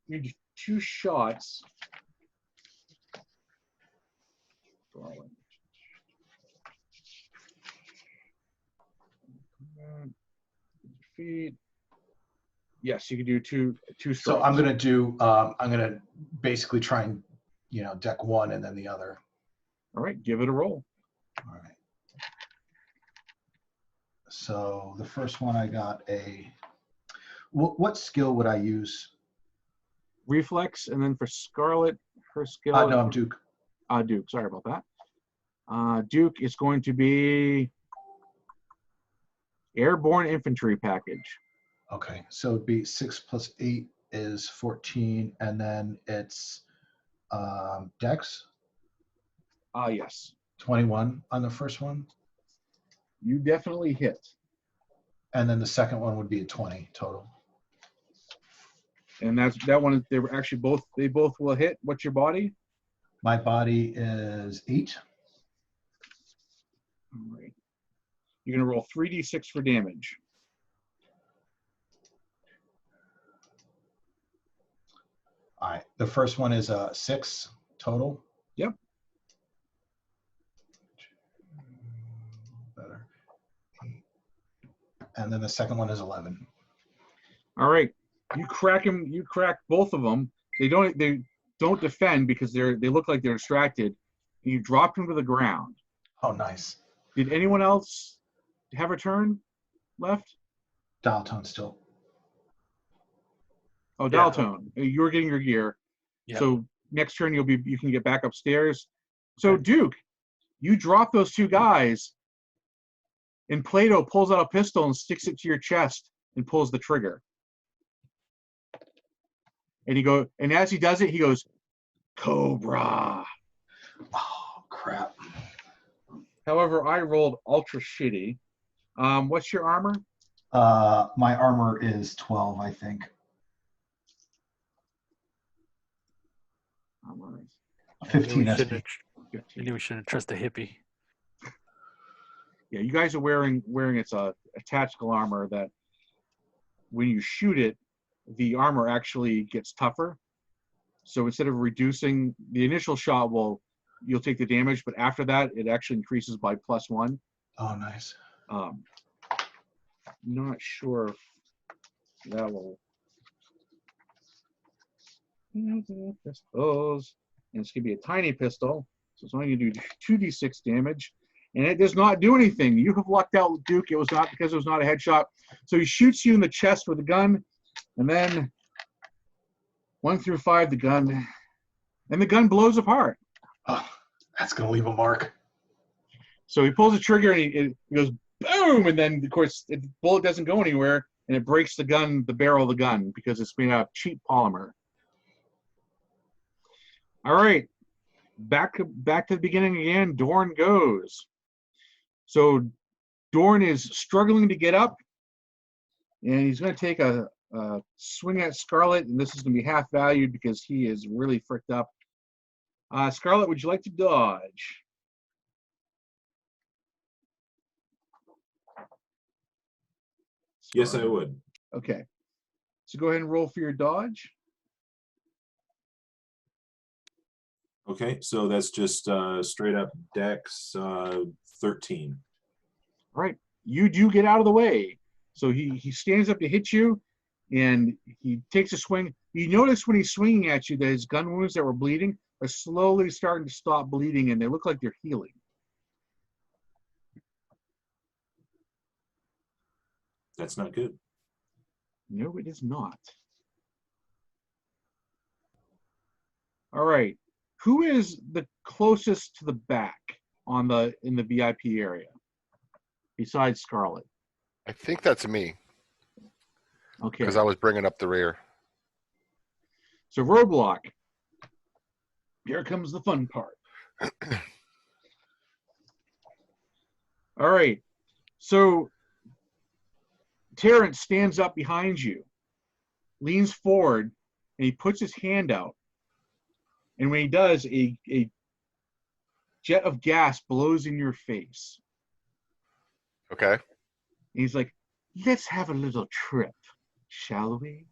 You do 2 shots. Feet. Yes, you can do two strikes. So I'm gonna basically try and deck one and then the other. All right, give it a roll. All right. So the first one I got a. What skill would I use? Reflex, and then for Scarlet, her skill. No, I'm Duke. Duke. Sorry about that. Duke is going to be Airborne Infantry Package. Okay, so it'd be 6 plus 8 is 14, and then it's Dex. Yes. 21 on the first one. You definitely hit. And then the second one would be a 20 total. And that one. They were actually both. They both will hit. What's your body? My body is 8. All right. You're gonna roll 3d6 for damage. All right. The first one is 6 total. Yep. Better. 8. And then the second one is 11. All right. You crack him. You crack both of them. They don't defend because they look like they're distracted. You drop them to the ground. Oh, nice. Did anyone else have a turn left? Daltone still. Oh, Yeah. Daltone, you were getting your gear. Yep. So next turn you can get back upstairs. So Duke, you drop those 2 guys, and Plato pulls out a pistol and sticks it to your chest and pulls the trigger. And as he does it, he goes, Cobra. Oh, crap. However, I rolled ultra shitty. What's your armor? My armor is 12, I think. Armor is 15 SP. 15. I knew we shouldn't trust a hippie. Yeah, you guys are wearing it's a tactical armor that when you shoot it, the armor actually gets tougher. So instead of reducing the initial shot, you'll take the damage, but after that, it actually increases by +1. Oh, nice. Not sure if that will. Pistols, and it's gonna be a tiny pistol, so it's only gonna do 2d6 damage, and it does not do anything. You have lucked out, Duke. It was not because it was not a headshot. So he shoots you in the chest with a gun, and then 1 through 5, the gun blows apart. Oh, That's gonna leave a mark. So he pulls the trigger and he goes boom, and then of course the bullet doesn't go anywhere, and it breaks the barrel of the gun because it's made out of cheap polymer. All right, back to the beginning again. Dorn goes. So Dorn is struggling to get up, and he's going to take a swing at Scarlet, and this is going to be half valued because he is really fricked up. Scarlet, would you like to dodge? Yes, I would. Okay. So go ahead and roll for your dodge. Okay, so that's just straight up Dex 13. All right. You do get out of the way. So he stands up to hit you, and he takes a swing. You notice when he's swinging at you that his gun wounds that were bleeding are slowly starting to stop bleeding, and they look like they're healing. That's not good. No, it is not. All right. Who is the closest to the back in the VIP area besides Scarlet? I think that's me Okay. because I was bringing up the rear. So Roadblock. Here comes the fun part. All right. So Terrence stands up behind you, leans forward, and he puts his hand out. And when he does, a jet of gas blows in your face. Okay. And he's like, let's have a little trip, shall we?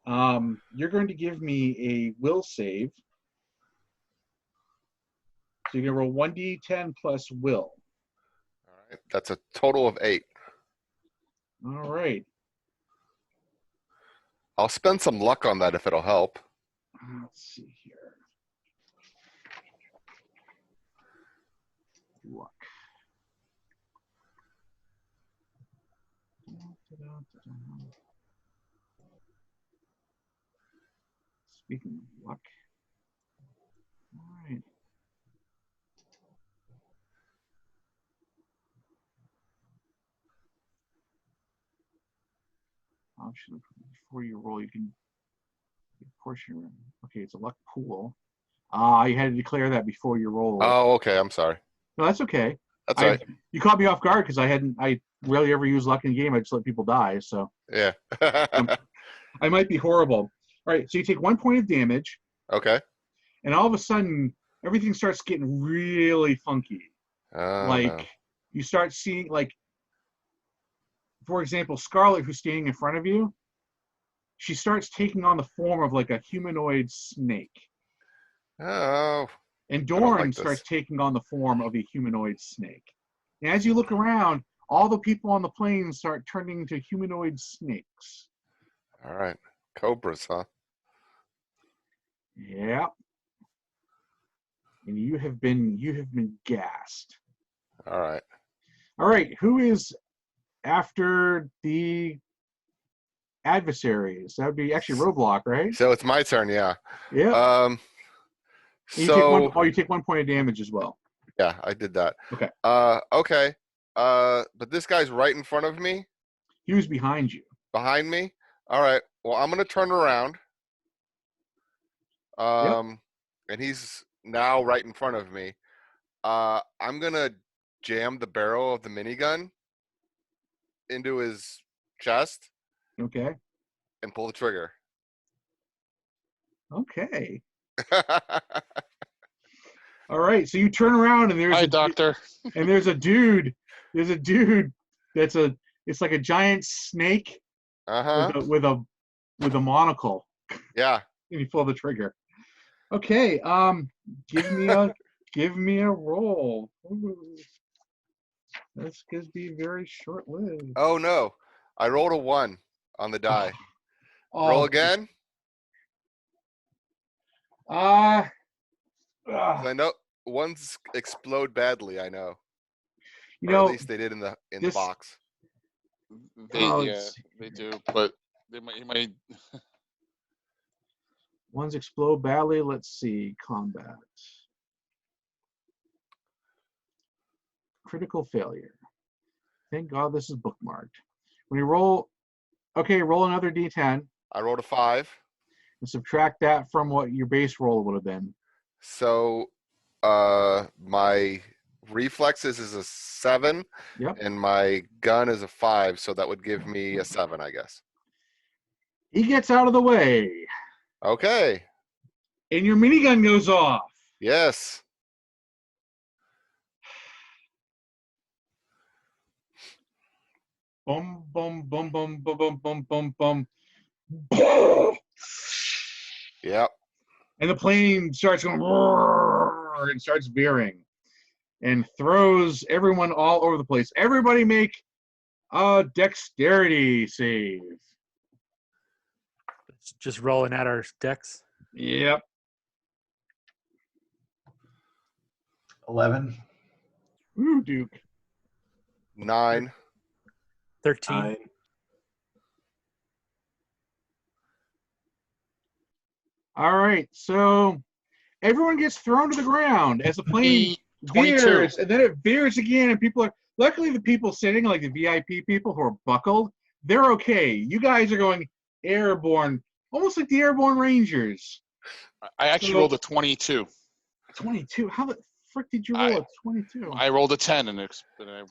You're going to give me a will save. So you're going to roll 1d10 plus will. All right. That's a total of 8. All right. I'll spend some luck on that if it'll help. Let's see here. Luck. Speaking of luck. All right. Option before you roll, you can portion. Okay, it's a luck pool. You had to declare that before you roll. Oh, okay. I'm sorry. No, that's okay. That's all right. You caught me off guard because I rarely ever use luck in the game. I just let people die. So Yeah. I might be horrible. All right, so you take 1 point of damage, Okay. and all of a sudden everything starts getting really funky. Oh, no. You start seeing, like, for example, Scarlet, who's standing in front of you, she starts taking on the form of like a humanoid snake. Oh. And don't Dorn like starts this. taking on the form of a humanoid snake. And as you look around, all the people on the plane start turning into humanoid snakes. All right. Cobras, huh? Yeah. And you have been gassed. All right. All right, who is after the adversaries? That would be actually Roadblock, right? So it's my turn, yeah. Yeah. You take 1 point of damage as well. Yeah, I did that. Okay. Okay. But this guy's right in front of me, He was behind you. behind me. All right. Well, I'm gonna turn around. And he's now right in front of me. I'm gonna jam the barrel of the minigun into his chest Okay. and pull the trigger. Okay. All right. So you turn around and Hi, doctor. there's a dude. There's a dude it's like a giant snake with a monocle. Yeah. And you pull the trigger. Okay. Give me a roll. Ooh. This could be very short-lived. Oh no. I rolled a 1 on the die. Roll again. I 'Cause I know ones explode badly. I know. you Or know at least they did in the box. They do, but he might. Ones explode badly. Let's see. Combat. critical failure. Thank God this is bookmarked. When you roll, okay, roll another d10 I rolled a 5. and subtract that from what your base roll would have been. So my reflexes is a 7. Yep. And my gun is a 5, so that would give me a 7, I guess. He gets out of the way, Okay. and your minigun goes off. Yes. Boom, boom, boom, boom, boom, boom, boom, boom, boom. Yep. And the plane starts going roar and starts veering and throws everyone all over the place. Everybody make a dexterity save. It's just rolling at our decks. Yep. 11. Ooh, Duke. 9. 13. 9. All right, so everyone gets thrown to the ground as the plane 22. veers, and then it veers again, and people are, luckily the people sitting, like the VIP people who are buckled, they're okay. You guys are going airborne, almost like the Airborne Rangers. I actually rolled a 22. 22? How the frick did you I- roll a 22? I rolled a 10 and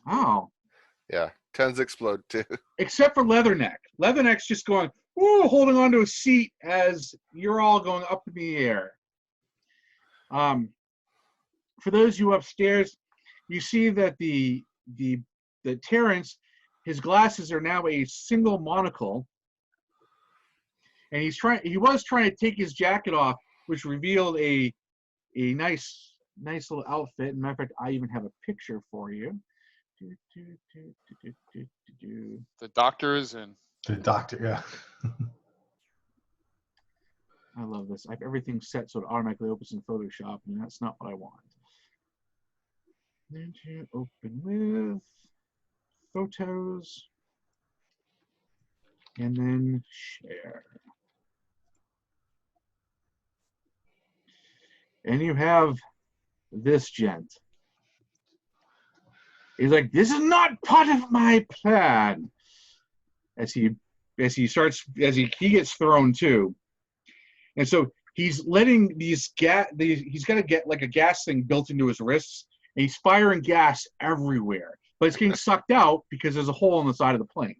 Oh, Yeah. 10s explode too. except for Leatherneck. Leatherneck's just going, woo, holding onto a seat as you're all going up in the air. For those of you upstairs, you see that the Terrence, his glasses are now a single monocle, and he was trying to take his jacket off, which revealed a nice little outfit. Matter of fact, I even have a picture for you. the doctors and The doctor, yeah. I love this. I have everything set so it automatically opens in Photoshop, and that's not what I want. Then to open with photos, and then share. And you have this gent. He's like, this is not part of my plan. As he gets thrown too. And so he's letting he's got to get like a gas thing built into his wrists, and he's firing gas everywhere. But it's getting sucked out because there's a hole in the side of the plane.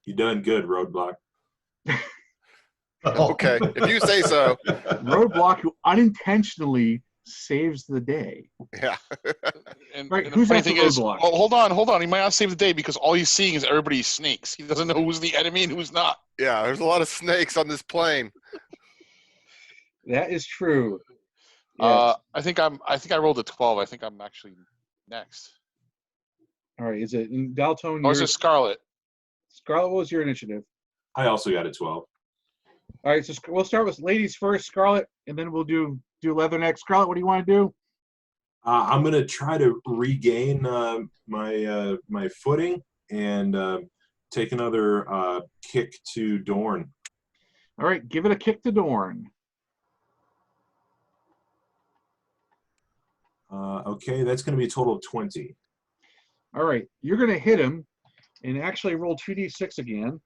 You done good, Roadblock. Okay. If you say so. Roadblock, who unintentionally saves the day. Yeah. and, Right, and the who's funny after thing is, Roadblock? hold on. He might not save the day because all he's seeing is everybody's snakes. He doesn't know who's the enemy and who's not. Yeah. There's a lot of snakes on this plane. That is true. Yes. I think I rolled a 12. I think I'm actually next. All right. Is it Daltone? Or is it Scarlet? Scarlet, what was your initiative? I also got a 12. All right, so we'll start with ladies first, Scarlet, and then we'll do Leatherneck. Scarlet, what do you want to do? I'm going to try to regain my footing and take another kick to Dorn. All right, give it a kick to Dorn. Okay, that's going to be a total of 20. All right, you're going to hit him and actually roll 2d6 again.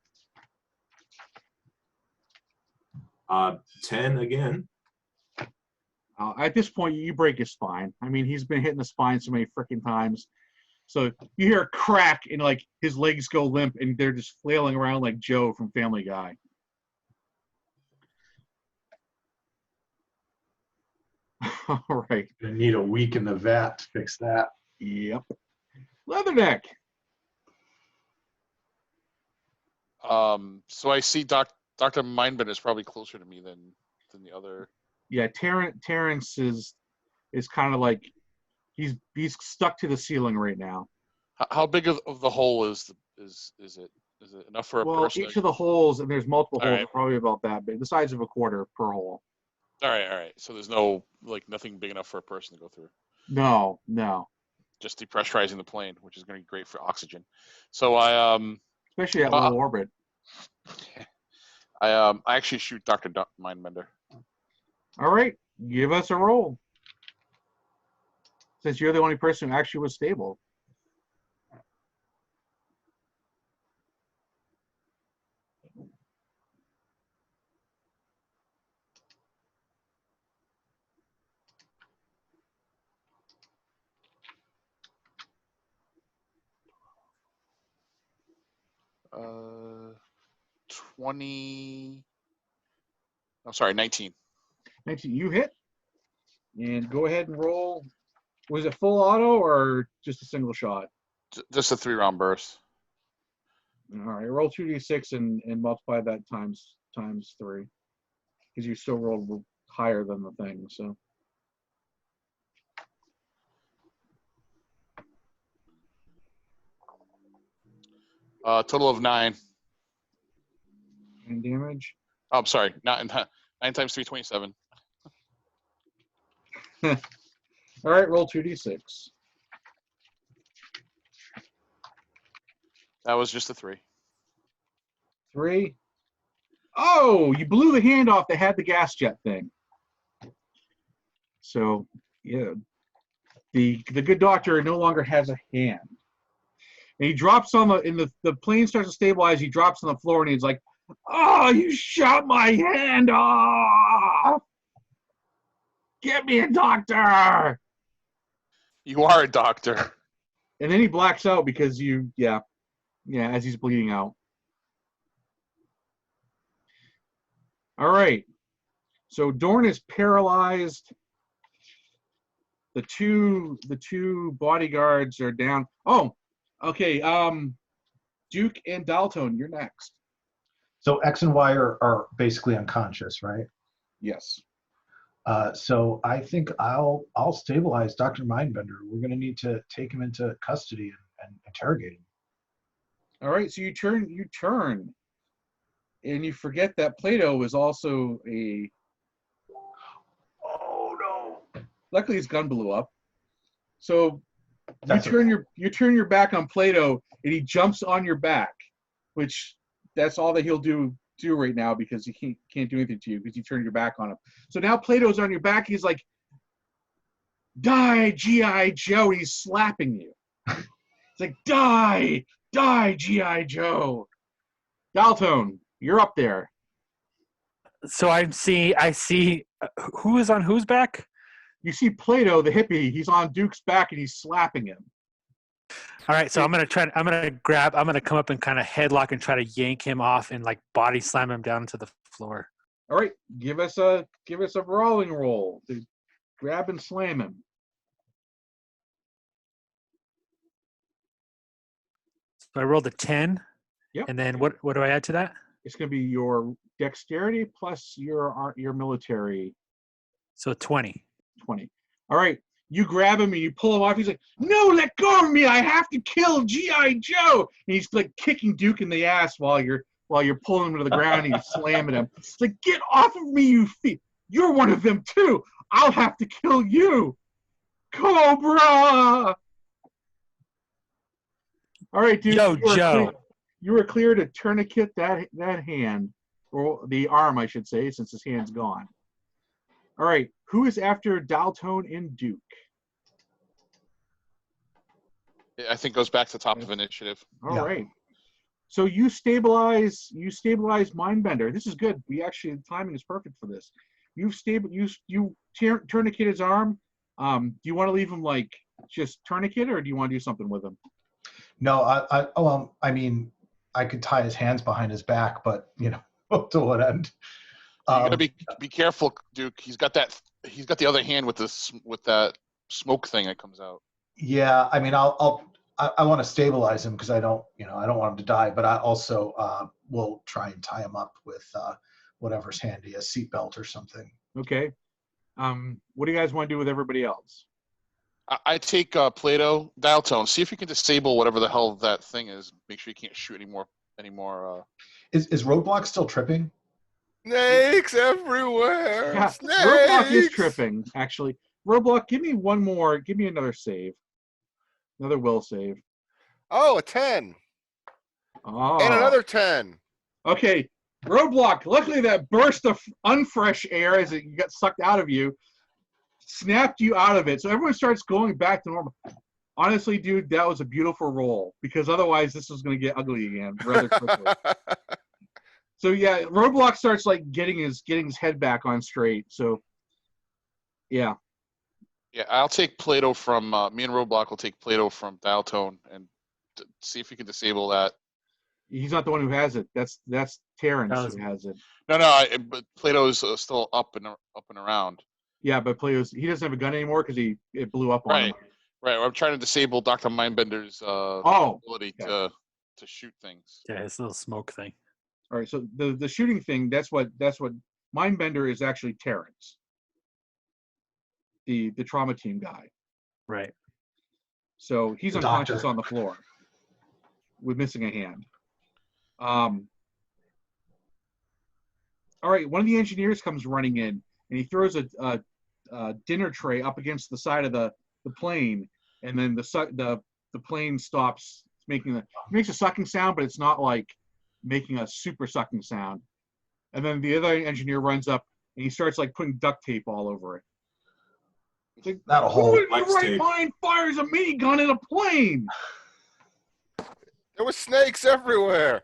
10 again. At this point, you break his spine. I mean, he's been hitting the spine so many freaking times. So you hear a crack and like his legs go limp and they're just flailing around like Joe from Family Guy. All right. Gonna need a week in the vat to fix that. Yep. Leatherneck. So I see Dr. Mindbender is probably closer to me than the other. Yeah, Terrence is kind of like he's stuck to the ceiling right now. How big of the hole is it? Is it enough for a Well, person? each of the holes, and there's multiple All holes, right. are probably about that big, the size of a quarter per hole. All right. So there's nothing big enough for a person to go through. No. Just depressurizing the plane, which is going to be great for oxygen. So I Especially at low orbit. I actually shoot Dr. Mindbender. All right, give us a roll. since you're the only person who actually was stable. Uh, 20. I'm sorry, 19. 19, you hit. And go ahead and roll. Was it full auto or just a single shot? Just a 3-round burst. All right, roll 2d6 and multiply that times 3, because you still rolled higher than the thing. So Total of 9. and damage. Oh, I'm sorry, 9 times 3, 27. All right, roll 2d6. That was just a 3. 3. Oh, you blew the hand off that had the gas jet thing. So yeah, the good doctor no longer has a hand. And he drops on the plane starts to stabilize. He drops on the floor and he's like, "Oh, you shot my hand off! Get me a doctor!" You are a doctor. And then he blacks out because as he's bleeding out. All right. So Dorn is paralyzed. The two bodyguards are down. Oh, okay. Duke and Dalton, you're next. So X and Y are basically unconscious, right? Yes. So I think I'll stabilize Dr. Mindbender. We're going to need to take him into custody and interrogate him. All right. So you turn, and you forget that Plato is also a. Oh no! Luckily, his gun blew up. So That's you turn your back on Plato, and he jumps on your back, which that's all that he'll do right now because he can't do anything to you because you turned your back on him. So now Plato's on your back. He's like, "Die, G.I. Joe!" And he's slapping you. It's like, "Die, G.I. Joe!" Dalton, you're up there. So I see who is on whose back? You see Plato, the hippie. He's on Duke's back and he's slapping him. All right, so I'm gonna come up and kind of headlock and try to yank him off and like body slam him down to the floor. All right, give us a brawling roll to grab and slam him. So I rolled a 10. Yep. And then what do I add to that? It's going to be your dexterity plus your military. So 20. 20. All right, you grab him and you pull him off. He's like, "No, let go of me! I have to kill G.I. Joe!" And he's like kicking Duke in the ass while you're pulling him to the ground and you're slamming him. It's like, "Get off of me, you feet! You're one of them too! I'll have to kill you, Cobra!" All right, Duke. Yo, Joe. You were clear to tourniquet that hand, or the arm, I should say, since his hand's gone. All right, who is after Dalton and Duke? I think goes back to top of initiative. All right. So you stabilize Mindbender. This is good. The timing is perfect for this. You tourniquet his arm. Do you want to leave him like just tourniquet, or do you want to do something with him? No, I mean, I could tie his hands behind his back, but to what end? You gotta be careful, Duke. He's got the other hand with that smoke thing that comes out. Yeah, I mean, I want to stabilize him because I don't want him to die, but I also will try and tie him up with whatever's handy, a seatbelt or something. Okay. What do you guys want to do with everybody else? I take Plato, dial tone. See if you can disable whatever the hell that thing is. Make sure you can't shoot anymore. Is Roadblock still tripping? Snakes everywhere. Yeah, Snakes. Roadblock is tripping, actually. Roadblock, give me another save. Another will save. Oh, a 10. Oh. And another 10. Okay, Roadblock, luckily that burst of unfresh air as it got sucked out of you snapped you out of it. So everyone starts going back to normal. Honestly, dude, that was a beautiful roll because otherwise this was going to get ugly again rather quickly. So yeah, Roadblock starts like getting his head back on straight. So yeah. Yeah, I'll take Plato from me and Roadblock will take Plato from Dial Tone and see if we can disable that. He's not the one who has it. That's Terrence That was- who has it. No, but Plato's still up and around. Yeah, but he doesn't have a gun anymore because it blew up on him. Right. I'm trying to disable Dr. Mindbender's ability okay. to shoot things. Yeah, his little smoke thing. All right, so the shooting thing, that's what Mindbender is actually Terrence. The trauma team guy. Right. So he's The unconscious doctor. on the floor with missing a hand. All right, one of the engineers comes running in and he throws a dinner tray up against the side of the plane, and then the plane stops making it makes a sucking sound, but it's not like making a super sucking sound. And then the other engineer runs up and he starts like putting duct tape all over it. It's like, Not a who whole in the Flex right tape. mind fires a minigun in a plane? There were snakes everywhere.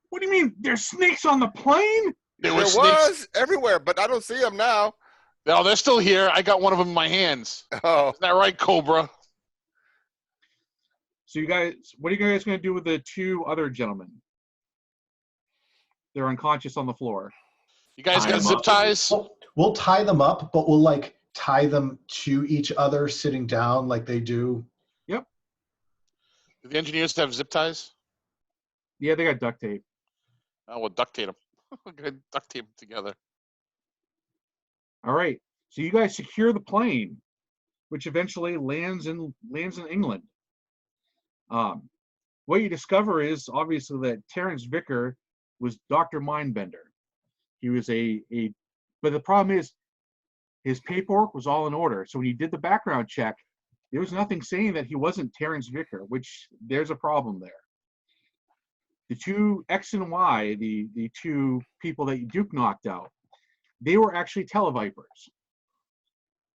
What do you mean? There's snakes on the plane? There was snakes. everywhere, but I don't see them now. No, they're still here. I got one of them in my hands. Oh, Isn't that right, Cobra? So you guys, what are you guys going to do with the two other gentlemen? They're unconscious on the floor. You guys Tie got 'em zip up. ties? We'll tie them up, but we'll like tie them to each other sitting down like they do. Do the engineers have zip ties? Yeah, they got duct tape. Oh, we'll duct tape them. We're gonna duct tape them together. All right. So you guys secure the plane, which eventually lands in England. What you discover is obviously that Terrence Vicker was Dr. Mindbender. He was but the problem is his paperwork was all in order. So when he did the background check, there was nothing saying that he wasn't Terrence Vicker, which there's a problem there. The two X and Y, the two people that Duke knocked out, they were actually televipers.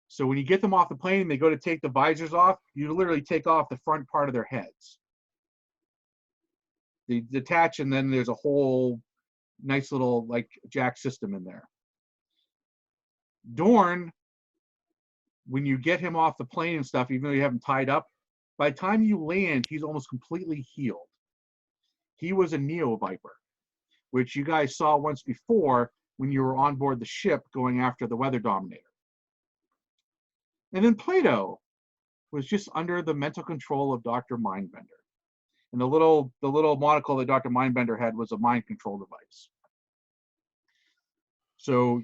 So when you get them off the plane, they go to take the visors off, you literally take off the front part of their heads. They detach, and then there's a whole nice little like jack system in there. Dorn, when you get him off the plane and stuff, even though you have him tied up, by the time you land, he's almost completely healed. He was a Neo Viper, which you guys saw once before when you were on board the ship going after the Weather Dominator. And then Plato was just under the mental control of Dr. Mindbender. And the little monocle that Dr. Mindbender had was a mind control device. So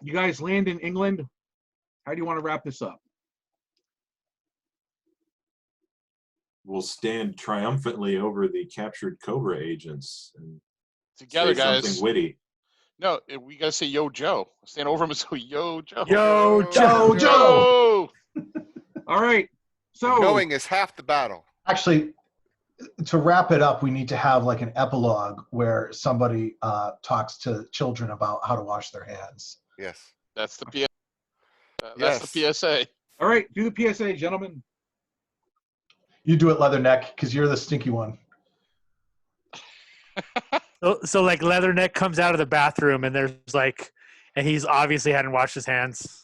you guys land in England. How do you want to wrap this up? We'll stand triumphantly over the captured Cobra agents and Together, say guys. something witty. No, we gotta say "Yo, Joe." Stand over him and say "Yo, Joe." Yo, Joe, Joe. All right. So knowing is half the battle. Actually, to wrap it up, we need to have like an epilogue where somebody talks to children about how to wash their hands. Yes. That's the That's the PSA. all right, do the PSA, gentlemen. You do it, Leatherneck, because you're the stinky one. So like Leatherneck comes out of the bathroom and there's like, and he's obviously hadn't washed his hands.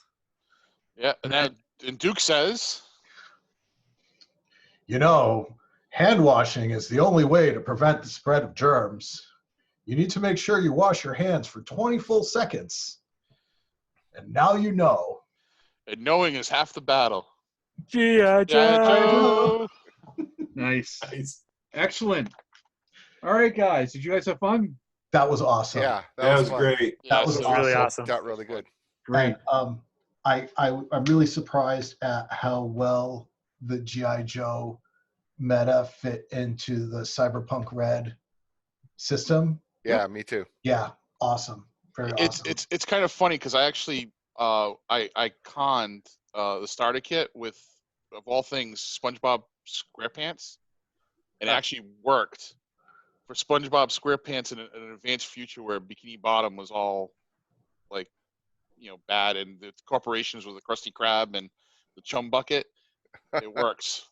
Yeah, and Duke says, You know, hand washing is the only way to prevent the spread of germs. You need to make sure you wash your hands for 20 full seconds. And now you know. and knowing is half the battle. G.I. Joe. Nice. Excellent. All right, guys. Did you guys have fun? That was awesome. Yeah, That was fun. great. That was so- Really awesome. awesome. Got really good. Great. And, I'm really surprised at how well the G.I. Joe meta fit into the Cyberpunk Red system. Yeah, me too. Yeah, awesome. Very awesome. It's kind of funny because I actually I conned the starter kit with, of all things, SpongeBob SquarePants, and it actually worked for SpongeBob SquarePants in an advanced future where Bikini Bottom was all like bad, and the corporations with the Krusty Krab and the Chum Bucket, it works.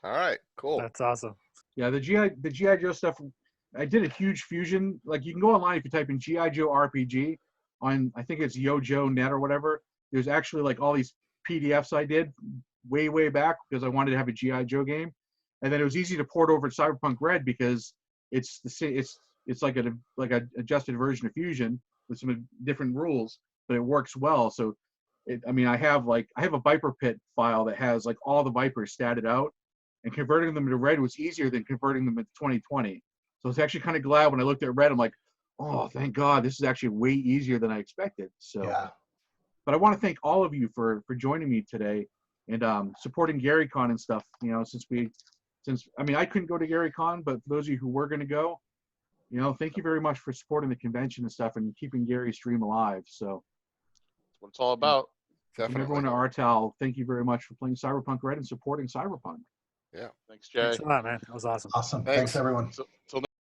All right, cool. That's awesome. Yeah, the GI Joe stuff. I did a huge fusion. Like you can go online if you type in GI Joe RPG on, I think it's YoJoNet or whatever. There's actually like all these PDFs I did way back because I wanted to have a GI Joe game, and then it was easy to port over to Cyberpunk Red because it's like a adjusted version of Fusion with some different rules, but it works well. So, I have a Viper Pit file that has like all the Vipers statted out, and converting them to Red was easier than converting them to 2020. So I was actually kind of glad when I looked at Red. I'm like, oh, thank God, this is actually way easier than I expected. So, Yeah. But I want to thank all of you for joining me today and supporting GaryCon and stuff. Since I couldn't go to GaryCon, but for those of you who were going to go, thank you very much for supporting the convention and stuff and keeping Gary's stream alive. So That's what it's all about. and Definitely. everyone at RTAL, thank you very much for playing Cyberpunk Red and supporting Cyberpunk. Yeah. Thanks, Jay. Thanks a lot, man. That was awesome. Awesome. Thanks. Thanks everyone. Till